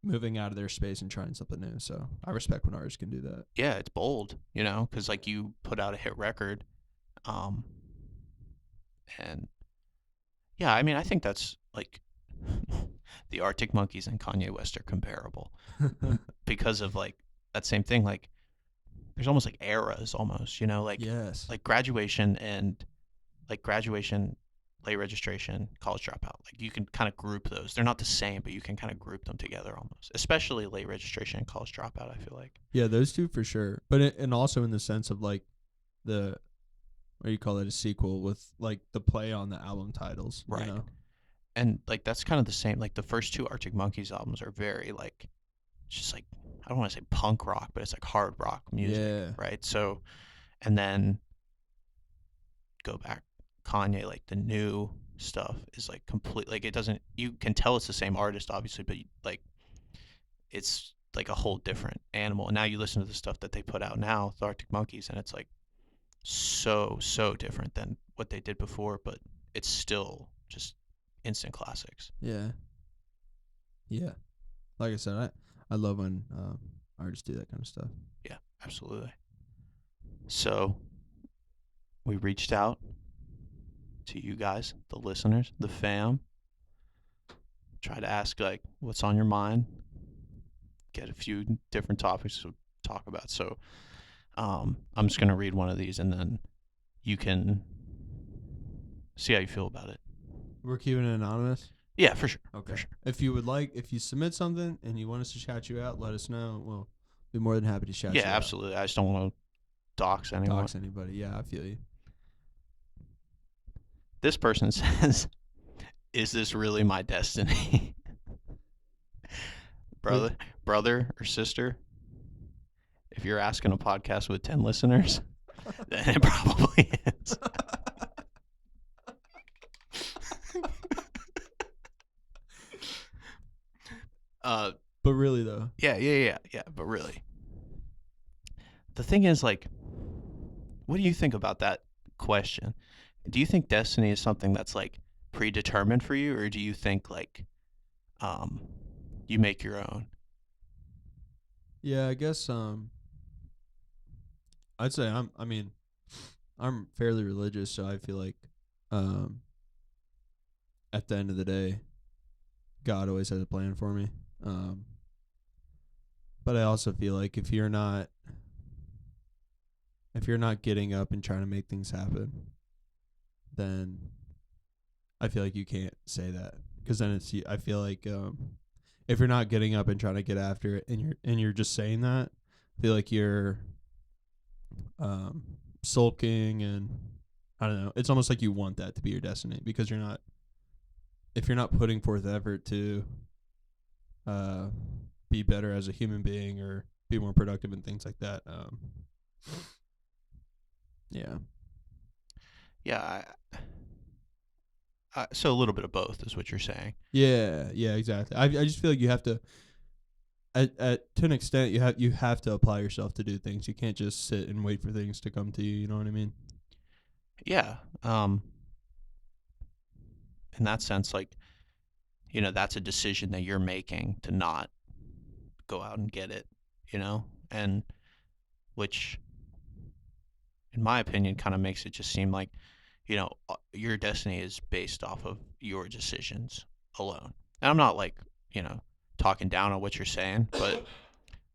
moving out of their space and trying something new. So I respect when artists can do that. Yeah, it's bold, because like you put out a hit record, um, and yeah, I mean, I think that's like the Arctic Monkeys and Kanye West are comparable because of like that same thing. Like, there's almost like eras, almost, Yes. like graduation and like graduation, late registration, college dropout. Like you can kind of group those. They're not the same, but you can kind of group them together almost. Especially late registration and college dropout, I feel like. Yeah, those two for sure. But and also in the sense of like the, what do you call it, a sequel with like the play on the album titles, Right. you know? And like that's kind of the same. Like the first two Arctic Monkeys albums are very like just like I don't want to say punk rock, but it's like hard rock music, Yeah. right? So and then go back Kanye, like the new stuff is like complete, like it doesn't, you can tell it's the same artist obviously, but like it's like a whole different animal. And now you listen to the stuff that they put out now, the Arctic Monkeys, and it's like so different than what they did before, but it's still just instant classics. Yeah. Yeah. Like I said, I love when artists do that kind of stuff. Yeah, absolutely. So we reached out to you guys, the listeners, the fam, try to ask like what's on your mind, get a few different topics to talk about. So I'm just gonna read one of these and then you can see how you feel about it. We're keeping it anonymous. Yeah, for sure. Okay. For sure. If you would like, if you submit something and you want us to shout you out, let us know. We'll be more than happy to shout you Yeah, out. absolutely. I just don't want to dox anyone. Dox anybody. Yeah, I feel you. This person says, "Is this really my destiny?" brother or sister, if you're asking a podcast with 10 listeners, then it probably is. But really though. Yeah. But really, the thing is, like, what do you think about that question? Do you think destiny is something that's like predetermined for you, or do you think like you make your own? Yeah, I guess I'd say I'm fairly religious, so I feel like um at the end of the day, God always has a plan for me. But I also feel like if you're not getting up and trying to make things happen, then I feel like you can't say that, because then I feel like if you're not getting up and trying to get after it, and you're just saying that, I feel like you're sulking, and I don't know. It's almost like you want that to be your destiny, because if you're not putting forth effort to be better as a human being or be more productive and things like that. Yeah. Yeah. So a little bit of both is what you're saying. Yeah, exactly. I just feel like you have to, to an extent, you have to apply yourself to do things. You can't just sit and wait for things to come to you. You know what I mean? Yeah. In that sense, like, that's a decision that you're making to not go out and get it, and which, in my opinion, kind of makes it just seem like, your destiny is based off of your decisions alone. And I'm not like, talking down on what you're saying, but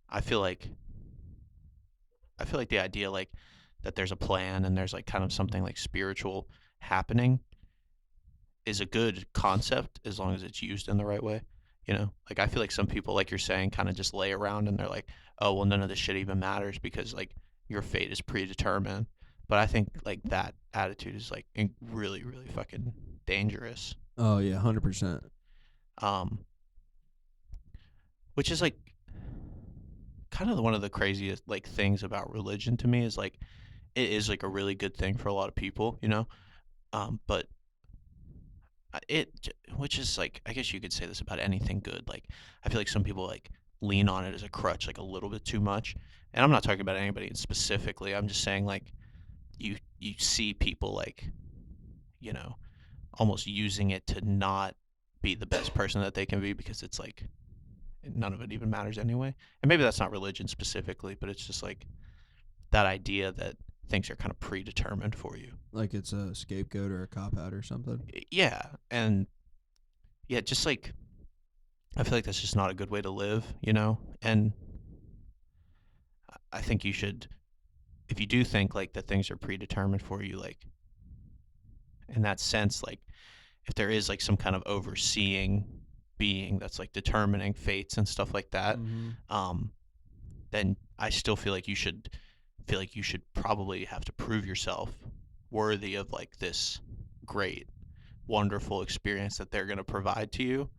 I feel like the idea like that there's a plan and there's like kind of something like spiritual happening is a good concept as long as it's used in the right way. Like I feel like some people, like you're saying, kind of just lay around and they're like, oh, well, none of this shit even matters because like your fate is predetermined. But I think like that attitude is like really, really fucking dangerous. Oh yeah, 100%. Um, which is like kind of one of the craziest like things about religion to me is like it is like a really good thing for a lot of people, you know. But which is like I guess you could say this about anything good. Like I feel like some people like lean on it as a crutch like a little bit too much. And I'm not talking about anybody specifically. I'm just saying like you see people like, you know, almost using it to not be the best person that they can be because it's like none of it even matters anyway. And maybe that's not religion specifically, but it's just like that idea that things are kind of predetermined for you. Like it's a scapegoat or a cop out or something. Yeah, and yeah, just like I feel like that's just not a good way to live, you know? And I think you should, if you do think like that things are predetermined for you, like in that sense, like if there is like some kind of overseeing being that's like determining fates and stuff like that, Mm-hmm. um, then I still feel like you should probably have to prove yourself worthy of like this great, wonderful experience that they're gonna provide to you.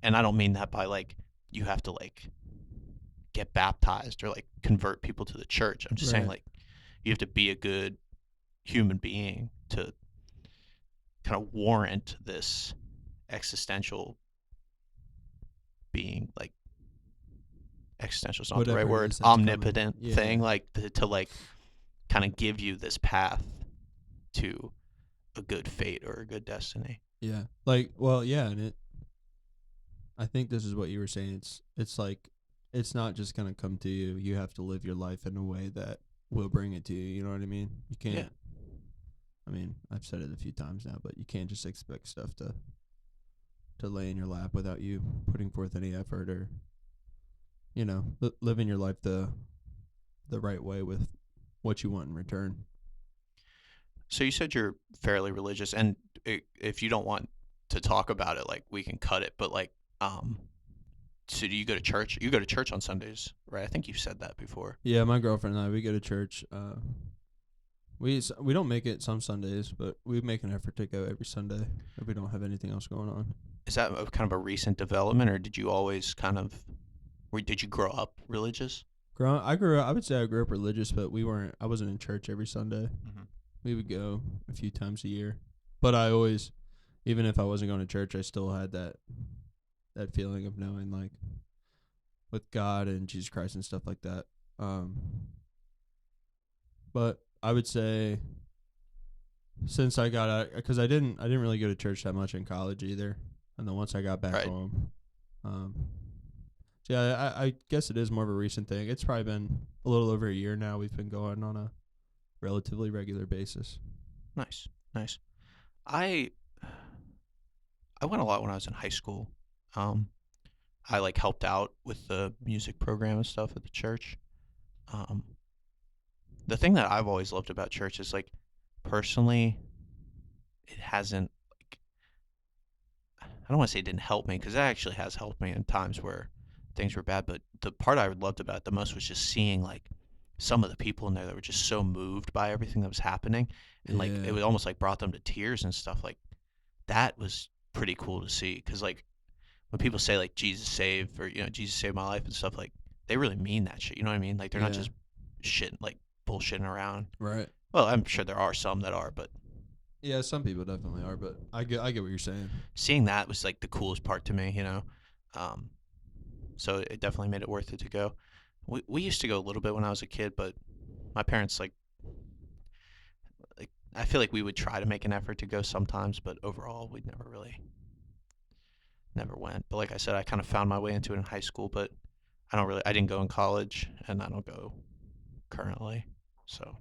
And I don't mean that by like you have to like get baptized or like convert people to the church. I'm just saying Right. like you have to be a good human being to kind of warrant this existential being like existential is not the right Whatever it word is that's coming. omnipotent thing Yeah. like to like kind of give you this path to a good fate or a good destiny. Yeah. Like, well, yeah, and I think this is what you were saying. It's like it's not just gonna come to you. You have to live your life in a way that will bring it to you. You know what I mean? You Yeah. can't. I mean, I've said it a few times now, but you can't just expect stuff to lay in your lap without you putting forth any effort or living your life the right way with what you want in return. So you said you're fairly religious, and if you don't want to talk about it, like we can cut it. But like, so do you go to church? You go to church on Sundays, right? I think you've said that before. Yeah, my girlfriend and I we go to church. We don't make it some Sundays, but we make an effort to go every Sunday if we don't have anything else going on. Is that kind of a recent development, or did you always kind of, or did you grow up religious? I grew up. I would say I grew up religious, but we weren't. I wasn't in church every Sunday. Mm-hmm. We would go a few times a year, but I always, even if I wasn't going to church, I still had that feeling of knowing like with God and Jesus Christ and stuff like that. Um, but I would say since I got out, because I didn't really go to church that much in college either, and then once I got back Right. home, um, so yeah, I guess it is more of a recent thing. It's probably been a little over a year now. We've been going on a relatively regular basis. Nice. Nice. I I went a lot when I was in high school. Um, I like helped out with the music program and stuff at the church. Um, the thing that I've always loved about church is like personally, it hasn't like I don't want to say it didn't help me because it actually has helped me in times where things were bad. But the part I loved about it the most was just seeing like some of the people in there that were just so moved by everything that was happening, and like it Yeah, was almost like brought them to tears and stuff. Like that was pretty cool to see because like when people say like Jesus saved or Jesus saved my life and stuff like they really mean that shit. You know what I mean? Like they're not yeah, just shit like bullshitting around. right. Well, I'm sure there are some that are, but Yeah, some people definitely are, but I get what you're saying. seeing that was like the coolest part to me, you know. Um, so it definitely made it worth it to go. We used to go a little bit when I was a kid, but my parents like I feel like we would try to make an effort to go sometimes, but overall we never went. But like I said, I kind of found my way into it in high school, but I didn't go in college and I don't go currently. So,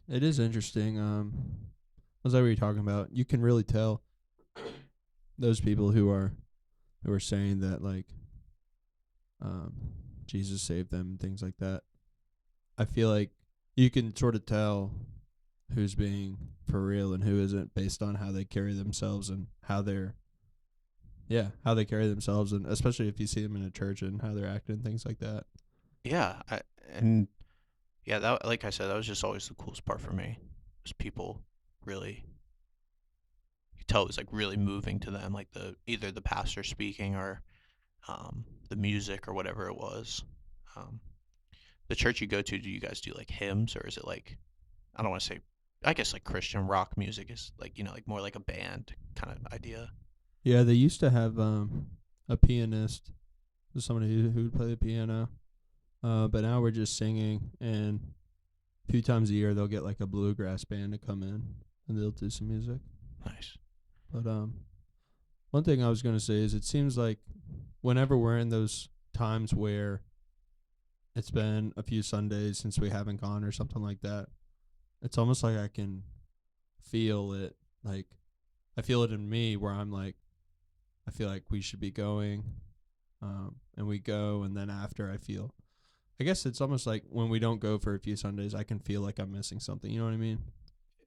It is interesting. Was that what you're talking about? You can really tell those people who are saying that like um Jesus saved them and things like that. I feel like you can sort of tell who's being for real and who isn't based on how they carry themselves and how they carry themselves, and especially if you see them in a church and how they're acting, things like that. yeah, and yeah, that like I said, that was just always the coolest part for me. Was people really tell it was like really moving to them, like either the pastor speaking or the music or whatever it was. Um, the church you go to, do you guys do like hymns, or is it like, I don't want to say, I guess like Christian rock music is like, like more like a band kind of idea. Yeah, they used to have a pianist, somebody who would play the piano. But now we're just singing, and a few times a year they'll get like a bluegrass band to come in and they'll do some music. Nice. But one thing I was gonna say is it seems like whenever we're in those times where it's been a few Sundays since we haven't gone or something like that, it's almost like I can feel it. Like I feel it in me where I'm like, I feel like we should be going, and we go, and then after I guess it's almost like when we don't go for a few Sundays, I can feel like I'm missing something. You know what I mean?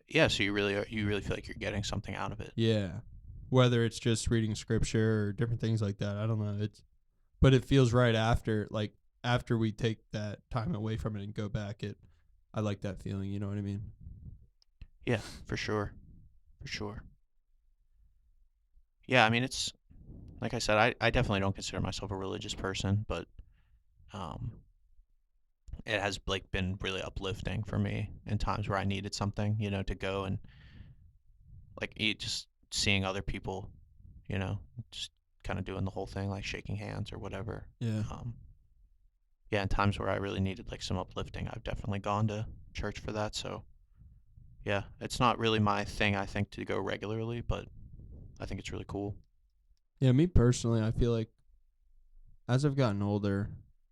Yeah, so you really feel like you're getting something out of it. Yeah. Whether it's just reading scripture or different things like that, I don't know. But it feels right after, like after we take that time away from it and go back. I like that feeling. You know what I mean? Yeah, for sure. For sure. Yeah, I mean, it's like I said, I definitely don't consider myself a religious person, but um, it has like been really uplifting for me in times where I needed something, to go and like just seeing other people, just kind of doing the whole thing, like shaking hands or whatever. Yeah. Yeah, in times where I really needed like some uplifting, I've definitely gone to church for that. So yeah, it's not really my thing, I think, to go regularly, but I think it's really cool. Yeah. Me personally, I feel like as I've gotten older,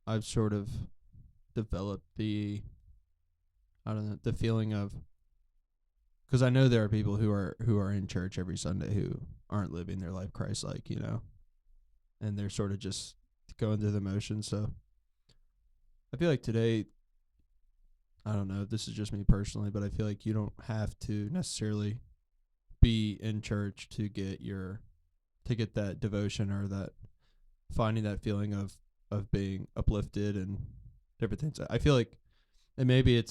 I've sort of developed I don't know, the feeling of, because I know there are people who are in church every Sunday who aren't living their life Christ-like, and they're sort of just going through the motions. So I feel like today, I don't know, this is just me personally, but I feel like you don't have to necessarily be in church to get that devotion or that finding that feeling of being uplifted and different things. I feel like, and maybe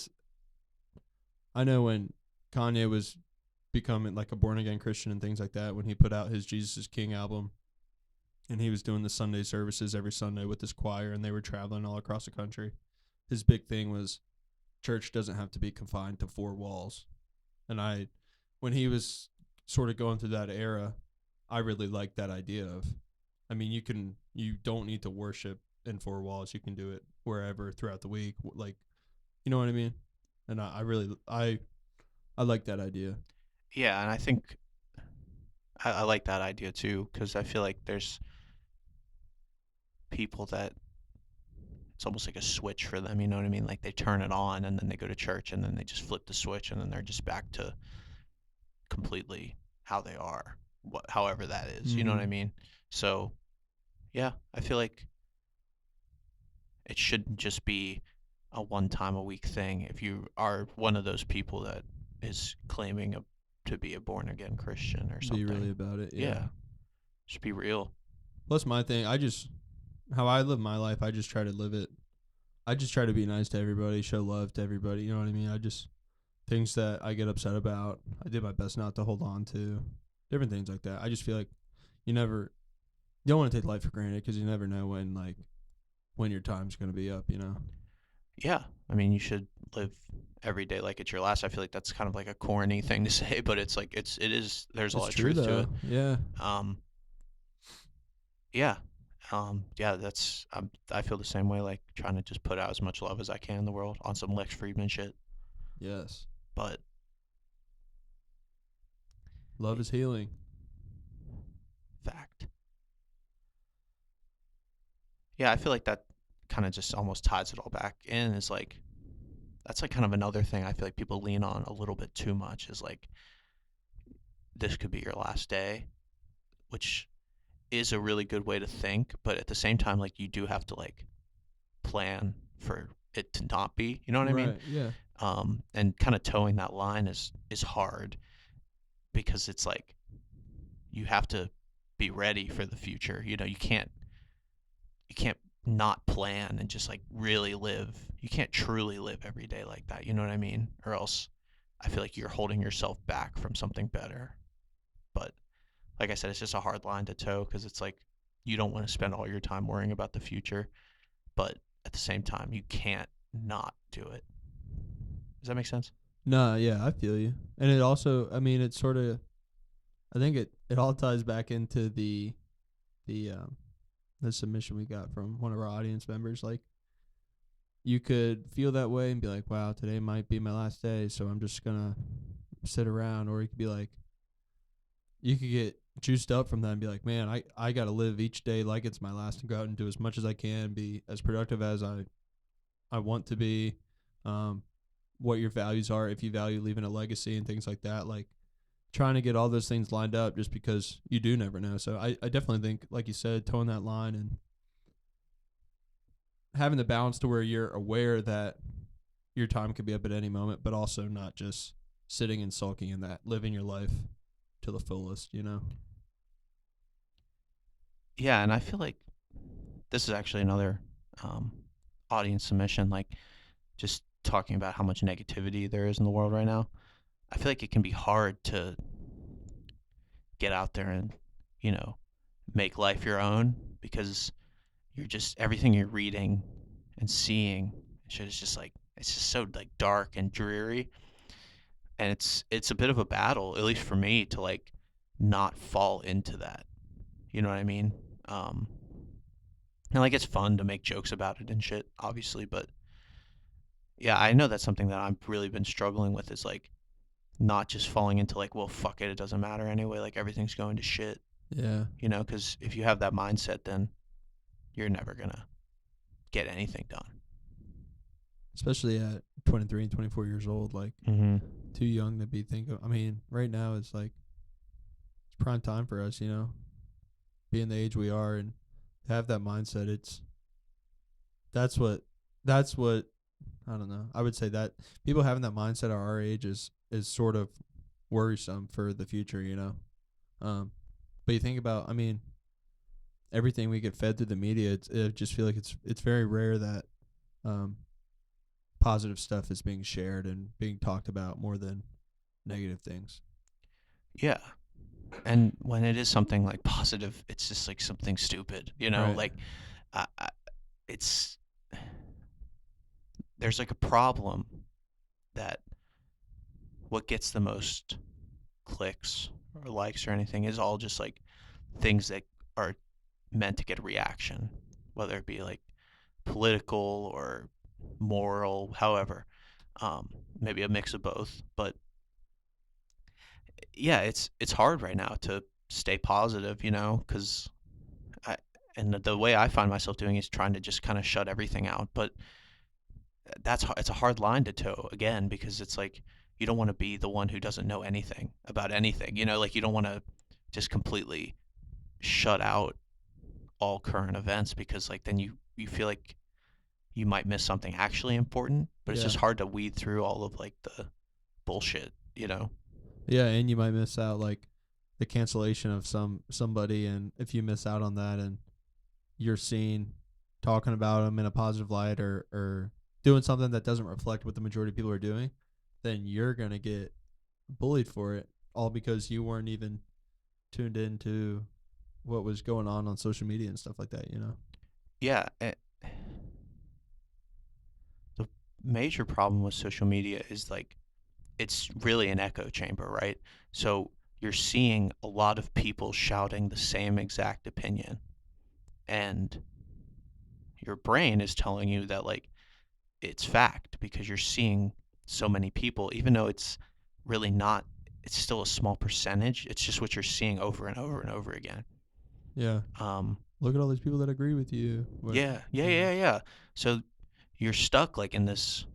I know when Kanye was becoming like a born again Christian and things like that, when he put out his Jesus is King album, and he was doing the Sunday services every Sunday with his choir, and they were traveling all across the country. His big thing was church doesn't have to be confined to four walls. And when he was sort of going through that era, I really liked that idea of, I mean, you don't need to worship in four walls. You can do it wherever throughout the week. Like, you know what I mean? And I like that idea. Yeah, and I think I like that idea too, because I feel like there's people that it's almost like a switch for them, you know what I mean? Like they turn it on and then they go to church and then they just flip the switch and then they're just back to completely how they are, however that is, you know what I mean? So, yeah, I feel like it shouldn't just be a one time a week thing if you are one of those people that is claiming to be a born again Christian or something. Be really about it. Yeah. Should be real. Plus my thing, how I live my life, I just try to live it. I just try to be nice to everybody, show love to everybody. You know what I mean? Things that I get upset about, I did my best not to hold on to. Different things like that. I just feel like you don't want to take life for granted because you never know when your time's going to be up, Yeah. I mean, you should live every day like it's your last. I feel like that's kind of like a corny thing to say, but it's like it is. There's a lot of truth to it. Yeah. Yeah. Yeah. I feel the same way. Like trying to just put out as much love as I can in the world on some Lex Friedman shit. Yes. But love is healing. Fact. Yeah, I feel like that kind of just almost ties it all back in. Is like that's like kind of another thing I feel like people lean on a little bit too much. Is like this could be your last day, which is a really good way to think, but at the same time, like you do have to like plan for it to not be. You know what I mean? Yeah. And kind of towing that line is hard because it's like you have to be ready for the future. You can't not plan and just like really live. You can't truly live every day like that. You know what I mean? Or else I feel like you're holding yourself back from something better. But like I said, it's just a hard line to toe because it's like you don't want to spend all your time worrying about the future, but at the same time, you can't not do it. Does that make sense? No, yeah, I feel you. And it also, I mean, it's sort of, I think it all ties back into the the submission we got from one of our audience members. Like, you could feel that way and be like, wow, today might be my last day, so I'm just gonna sit around. Or you could be like, you could get juiced up from that and be like, man, I gotta live each day like it's my last and go out and do as much as I can, be as productive as I want to be. Um, what your values are, if you value leaving a legacy and things like that, like trying to get all those things lined up, just because you do never know. So I definitely think, like you said, towing that line and having the balance to where you're aware that your time could be up at any moment, but also not just sitting and sulking in that, living your life to the fullest, you know? Yeah, and I feel like this is actually another um, audience submission, like just talking about how much negativity there is in the world right now. I feel like it can be hard to get out there and, you know, make life your own because you're just everything you're reading and seeing shit is just like it's just so like dark and dreary, and it's a bit of a battle, at least for me, to like not fall into that. You know what I mean? Um, and like it's fun to make jokes about it and shit, obviously, but yeah, I know that's something that I've really been struggling with is like not just falling into like, well, fuck it, it doesn't matter anyway, like everything's going to shit, Yeah. you know? Because if you have that mindset, then you're never gonna get anything done. Especially at 23 and 24 years old, like Mm-hmm. too young to be thinking. I mean, right now it's like it's prime time for us, you know, being the age we are and have that mindset. That's what that's what I don't know. I would say that people having that mindset at our age is sort of worrisome for the future, you know. But you think about, I mean, everything we get fed through the media, I just feel like it's very rare that um, positive stuff is being shared and being talked about more than negative things. Yeah. And when it is something like positive, it's just like something stupid, you know? Right. Like, I, it's there's like a problem that what gets the most clicks or likes or anything is all just like things that are meant to get a reaction, whether it be like political or moral, however, maybe a mix of both. But yeah, it's hard right now to stay positive, you know, because I and the way I find myself doing is trying to just kind of shut everything out. But it's a hard line to toe again because it's like you don't want to be the one who doesn't know anything about anything, you know, like you don't want to just completely shut out all current events because like then you feel like you might miss something actually important, but it's Yeah. just hard to weed through all of like the bullshit, you know. Yeah, and you might miss out like the cancellation of somebody, and if you miss out on that and you're seen talking about them in a positive light, or doing something that doesn't reflect what the majority of people are doing, then you're going to get bullied for it, all because you weren't even tuned into what was going on social media and stuff like that, you know? Yeah, the major problem with social media is like it's really an echo chamber, right? So you're seeing a lot of people shouting the same exact opinion, and your brain is telling you that like it's fact because you're seeing so many people, even though it's really not, it's still a small percentage. It's just what you're seeing over and over and over again. Yeah. Um, Look at all these people that agree with you. What, yeah, yeah, you know? yeah, yeah. So you're stuck like in this.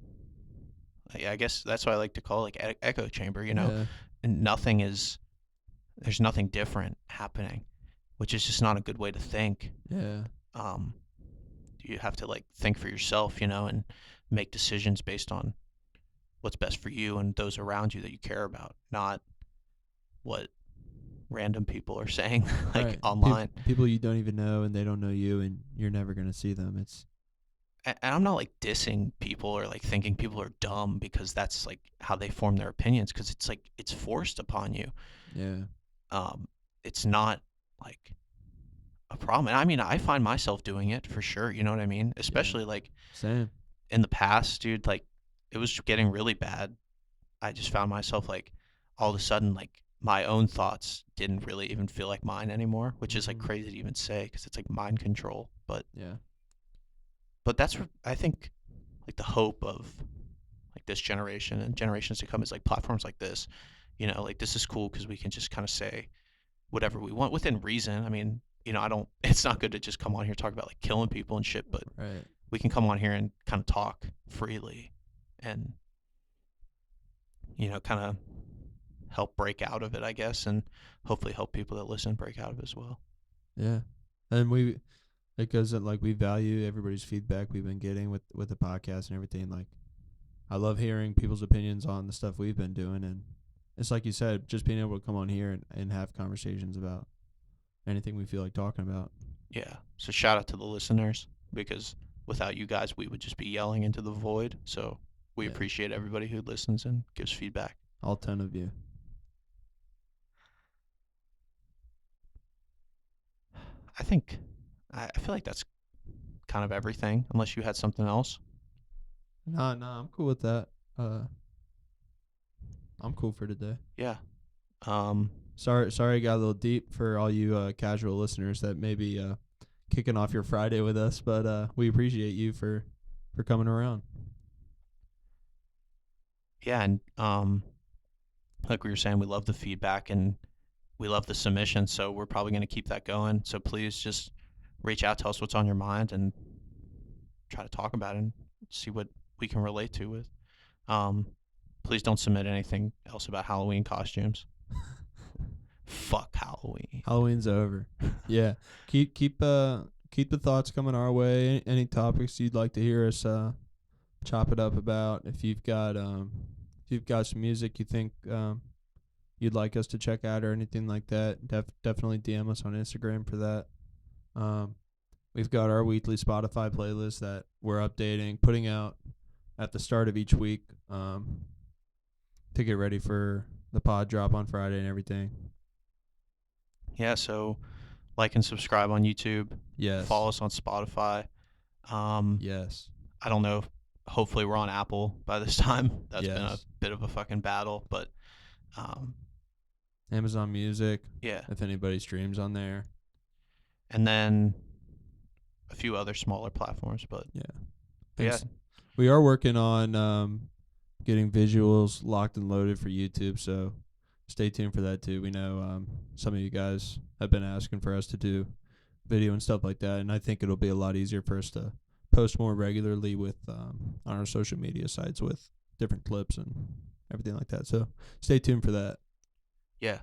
I guess that's what I like to call like echo chamber. You know, Yeah. and nothing is. There's nothing different happening, which is just not a good way to think. Yeah. Um, you have to like think for yourself, you know, and make decisions based on what's best for you and those around you that you care about, not what random people are saying like Right. online. People you don't even know, and they don't know you, and you're never going to see them. It's, And I'm not like dissing people or like thinking people are dumb because that's like how they form their opinions because it's like it's forced upon you. yeah. Um, it's not like a problem. And I mean, I find myself doing it for sure. You know what I mean? Especially like Same. in the past, dude. Like it was getting really bad. I just found myself like all of a sudden like my own thoughts didn't really even feel like mine anymore, which is like Mhm. crazy to even say because it's like mind control. Yeah. But that's I think like the hope of like this generation and generations to come is like platforms like this. You know, like this is cool because we can just kind of say whatever we want within reason. I mean, you know, I don't. It's not good to just come on here talk about like killing people and shit, but Right. we can come on here and kind of talk freely, and you know, kind of help break out of it, I guess, and hopefully help people that listen break out of it as well. Yeah. And because like we value everybody's feedback we've been getting with the podcast and everything. Like I love hearing people's opinions on the stuff we've been doing, and it's like you said, just being able to come on here and have conversations about anything we feel like talking about. Yeah. So shout out to the listeners because without you guys, we would just be yelling into the void. So we Yeah. appreciate everybody who listens and gives feedback. All 10 of you. I think I feel like that's kind of everything, unless you had something else. Nah, I'm cool with that. I'm cool for today. Yeah. Sorry, I got a little deep for all you casual listeners that may be kicking off your Friday with us, but we appreciate you for coming around. Yeah, and like we were saying, we love the feedback and we love the submission, so we're probably going to keep that going. So please just reach out, tell us what's on your mind, and try to talk about it and see what we can relate to with. Um, please don't submit anything else about Halloween costumes. Fuck Halloween. Halloween's over. Yeah. Keep the thoughts coming our way. Any topics you'd like to hear us chop it up about. If you've got some music you think you'd like us to check out or anything like that, definitely DM us on Instagram for that. Um, we've got our weekly Spotify playlist that we're updating, putting out at the start of each week to get ready for the pod drop on Friday and everything. Yeah, so like and subscribe on YouTube. Yes. Follow us on Spotify. Yes. I don't know. Hopefully, we're on Apple by this time. That's been a Yes. bit of a fucking battle, but Amazon Music, yeah. if anybody streams on there. And then a few other smaller platforms, but Yeah. yeah, We are working on getting visuals locked and loaded for YouTube, so stay tuned for that too. We know some of you guys have been asking for us to do video and stuff like that, and I think it'll be a lot easier for us to post more regularly with on our social media sites with different clips and everything like that. So stay tuned for that. yeah.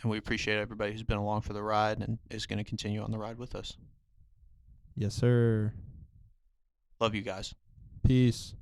And we appreciate everybody who's been along for the ride and is going to continue on the ride with us. Yes, sir. Love you guys. Peace.